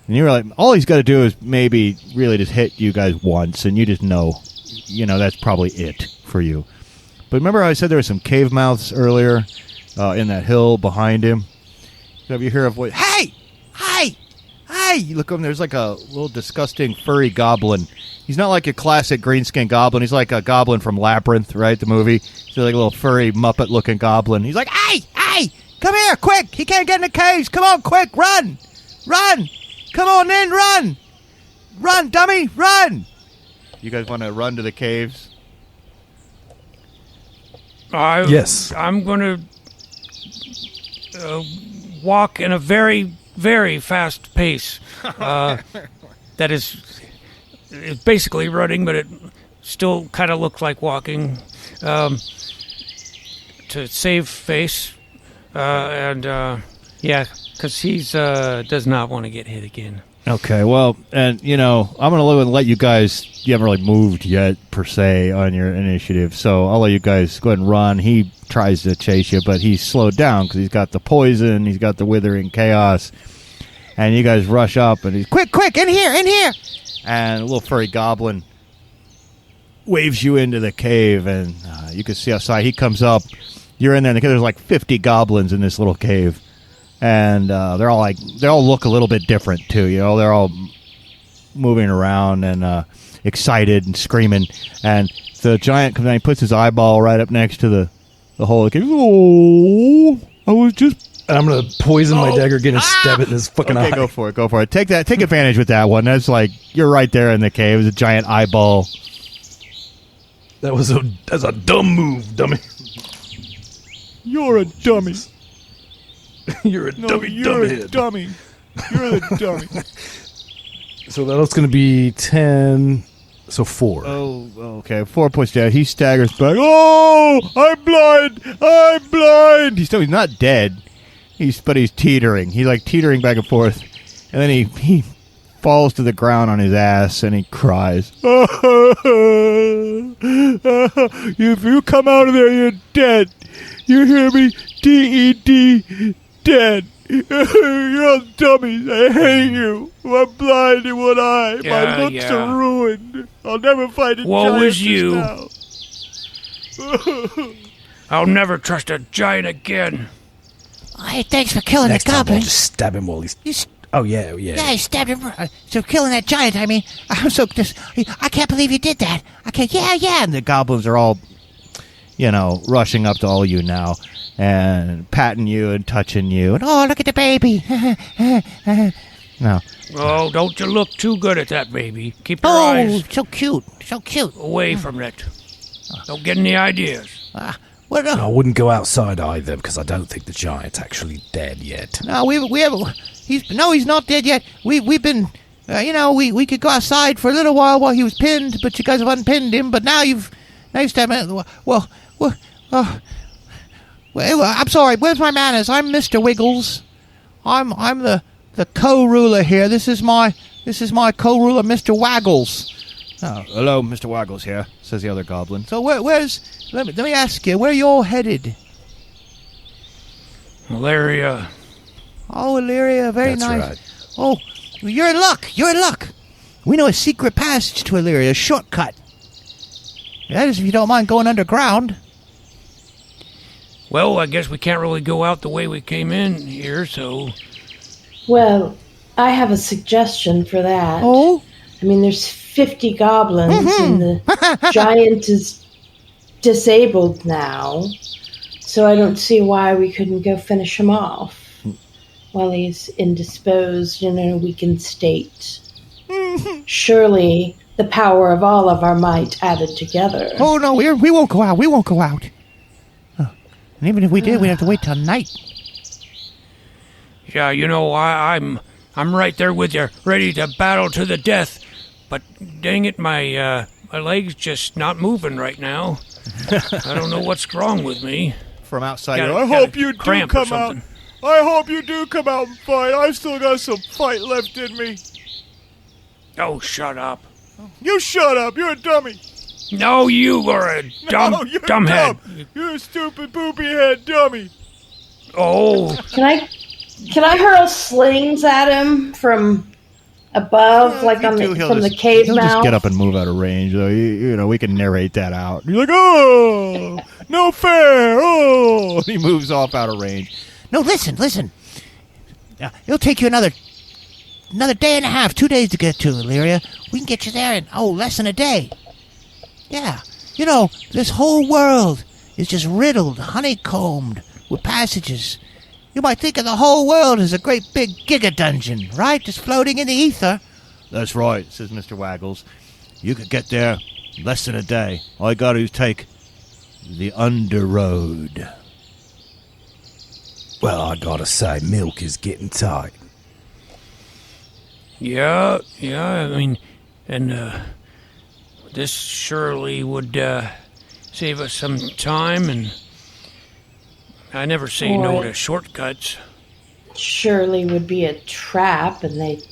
And you're like, all he's got to do is maybe really just hit you guys once, and you just know, that's probably it for you. But remember how I said there were some cave mouths earlier in that hill behind him? So if you hear a voice, hey! You look over, there's like a little disgusting furry goblin. He's not like a classic green-skinned goblin. He's like a goblin from Labyrinth, right, the movie? He's like a little furry, Muppet-looking goblin. He's like, hey! Come here, quick! He can't get in the caves! Come on, quick, run! Come on in, run! Run, dummy, run! You guys want to run to the caves? Yes. I'm going to walk in a very, very fast pace. That is basically running, but it still kind of looks like walking. To save face. Because he's does not want to get hit again. Okay, well, and, I'm going to let you guys, you haven't really moved yet, per se, on your initiative, so I'll let you guys go ahead and run. He tries to chase you, but he's slowed down because he's got the poison, he's got the withering chaos, and you guys rush up, and he's, quick, in here! And a little furry goblin waves you into the cave, and you can see outside. He comes up, you're in there, and there's like 50 goblins in this little cave. And they all look a little bit different too. They're all moving around and excited and screaming. And the giant comes down, he puts his eyeball right up next to the hole. He goes, oh, I was just. And I'm gonna poison my dagger again and stab it in his fucking eye. Go for it. Take advantage with that one. That's like you're right there in the cave. It was a giant eyeball. That's a dumb move, dummy. You're a dummy. You're a dummy. You're a dummy. So that's going to be 10. So 4. Oh, okay. 4 points down. He staggers back. Oh, I'm blind. He's not dead. But he's teetering. He's like teetering back and forth, and then he falls to the ground on his ass and he cries. If you come out of there, you're dead. You hear me? DED. Dead. You're all dummies. I hate you. I'm blind in one eye. My looks are ruined. I'll never find a Woe giant is you. now. I'll never trust a giant again. Hey, thanks for killing Next the time goblin. I'll just stab him while he's... Oh, yeah. Yeah, he stabbed him. So killing that giant, I mean, I'm so just... I can't believe you did that. Yeah. And the goblins are all, rushing up to all you now and patting you and touching you. And, Oh, look at the baby. no. Oh, don't you look too good at that baby. Keep your eyes so cute. away from it. Don't get any ideas. I wouldn't go outside either because I don't think the giant's actually dead yet. No, we have. He's not dead yet. We've been. We could go outside for a little while he was pinned, but you guys have unpinned him. But now you've stabbed him. Well, I'm sorry. Where's my manners? I'm Mr. Wiggles. I'm the co-ruler here. This is my co-ruler, Mr. Waggles. Oh, hello, Mr. Waggles here, says the other goblin. So where's? Let me ask you, where you're headed? Illyria. Oh, Illyria, very That's nice. Right. Oh, you're in luck. We know a secret passage to Illyria, a shortcut. That is, if you don't mind going underground. Well, I guess we can't really go out the way we came in here, so... Well, I have a suggestion for that. Oh? I mean, there's 50 goblins, and the giant is disabled now. So I don't see why we couldn't go finish him off while he's indisposed and in a weakened state. Surely the power of all of our might added together. Oh, no, we won't go out. We won't go out. Oh. And even if we did, we'd have to wait till night. Yeah, I'm right there with you, ready to battle to the death. But dang it, my leg's just not moving right now. I don't know what's wrong with me. From outside, Got I hope you do cramp or come out. something. I hope you do come out and fight. I've still got some fight left in me. Oh, shut up. You shut up. You're a dummy. No, you are a No, you're dumbhead. dumb. You're a stupid poopy head dummy. Oh, Can I hurl slings at him from above, like from the cave He'll mouth? just get up and move out of range, though. We can narrate that out. You're like, oh, no fair. Oh, he moves off out of range. No, listen. It'll take you another day and a half, 2 days to get to Illyria. We can get you there in, less than a day. Yeah. This whole world is just riddled, honeycombed with passages. You might think of the whole world as a great big giga dungeon, right? Just floating in the ether. That's right, says Mr. Waggles. You could get there in less than a day. All I got to do is take the underroad. Well, I gotta say, milk is getting tight. yeah, I mean, and this surely would save us some time, and I never say no Boy. to shortcuts. Surely would be a trap, and they'd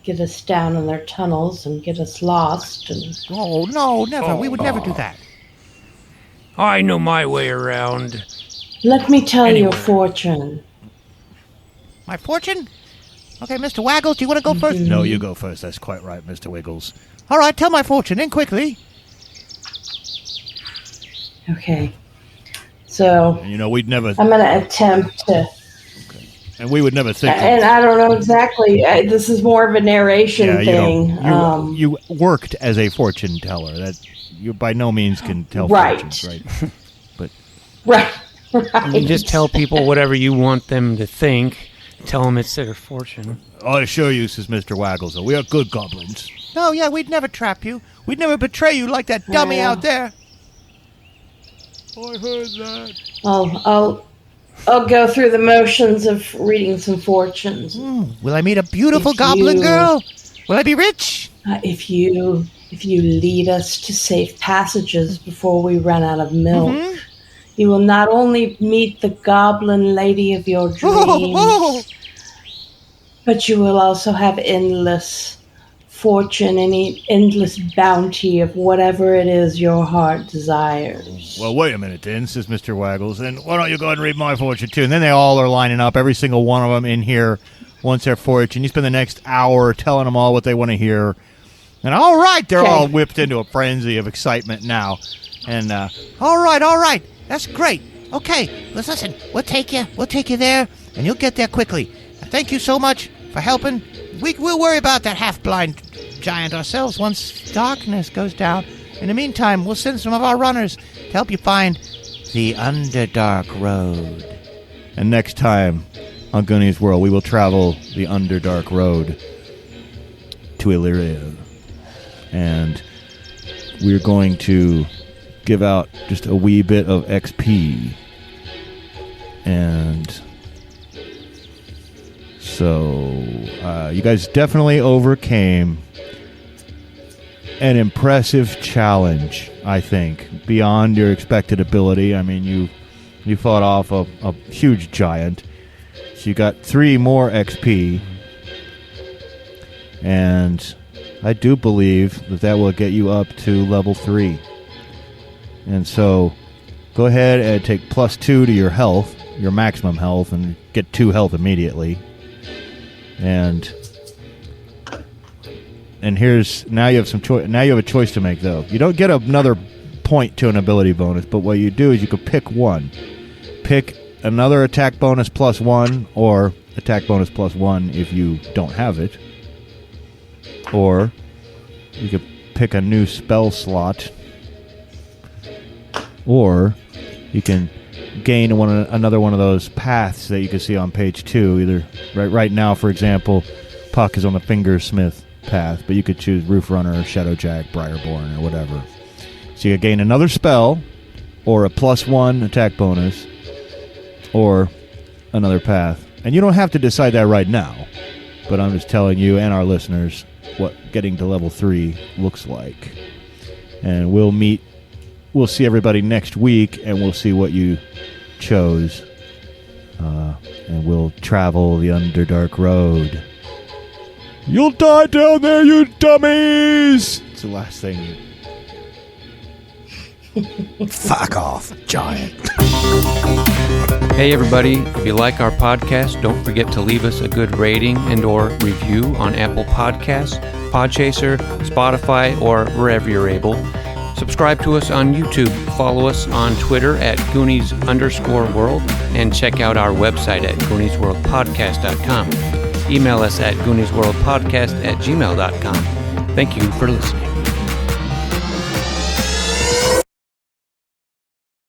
get us down in their tunnels and get us lost. And Oh, no, never. We would never do that. I know my way around. let me tell you Anywhere. a fortune. My fortune? Okay, Mr. Waggles, do you want to go first? No, you go first. That's quite right, Mr. Wiggles. All right, tell my fortune, and quickly. Okay. So We'd never, I'm going to attempt to, and we would never think. and I don't know exactly. This is more of a narration thing. You worked as a fortune teller. That you by no means can tell Right. fortunes, right? But Right. You just tell people whatever you want them to think. Tell them it's their fortune. I assure you, says Mr. Waggles, we are good goblins. No, yeah, we'd never trap you. We'd never betray you like that dummy Yeah. out there. I heard that. I'll go through the motions of reading some fortunes. Will I meet a beautiful If goblin you- girl? Will I be rich? If you lead us to safe passages before we run out of milk, you will not only meet the goblin lady of your dreams, but you will also have endless fortune and endless bounty of whatever it is your heart desires. Well, wait a minute then, says Mr. Waggles, and why don't you go ahead and read my fortune too? And then they all are lining up, every single one of them in here wants their fortune. You spend the next hour telling them all what they want to hear. And all right, they're Okay. all whipped into a frenzy of excitement now. And All right. That's great. Okay, let's listen. We'll take you there, and you'll get there quickly. Thank you so much for helping. We'll worry about that half-blind giant ourselves once darkness goes down. In the meantime, we'll send some of our runners to help you find the Underdark Road. And next time on Goonies World, we will travel the Underdark Road to Illyria. And we're going to give out just a wee bit of XP. And so you guys definitely overcame an impressive challenge, I think, beyond your expected ability. I mean, you fought off a huge giant. So you got 3 more XP. And I do believe that will get you up to level 3. And so go ahead and take +2 to your health, your maximum health, and get 2 health immediately. And here's now you have some choice. Now you have a choice to make, though. You don't get another point to an ability bonus, but what you do is you could pick one. Pick another attack bonus +1, or attack bonus +1 if you don't have it. Or you could pick a new spell slot. Or you can gain another one of those paths that you can see on page 2. Either right now, for example, Puck is on the Fingersmith path, but you could choose Roof Runner or Shadowjack, Briarborn, or whatever. So you gain another spell, or a +1 attack bonus, or another path. And you don't have to decide that right now, but I'm just telling you and our listeners what getting to level 3 looks like. And we'll see everybody next week, and we'll see what you chose. And we'll travel the Underdark Road. You'll die down there, you dummies! It's the last thing. Fuck off, giant. Hey everybody, if you like our podcast, don't forget to leave us a good rating and or review on Apple Podcasts, Podchaser, Spotify, or wherever you're able. Subscribe to us on YouTube, follow us on Twitter at Goonies_world, and check out our website at GooniesWorldPodcast.com. Email us at GooniesWorldPodcast@gmail.com. Thank you for listening.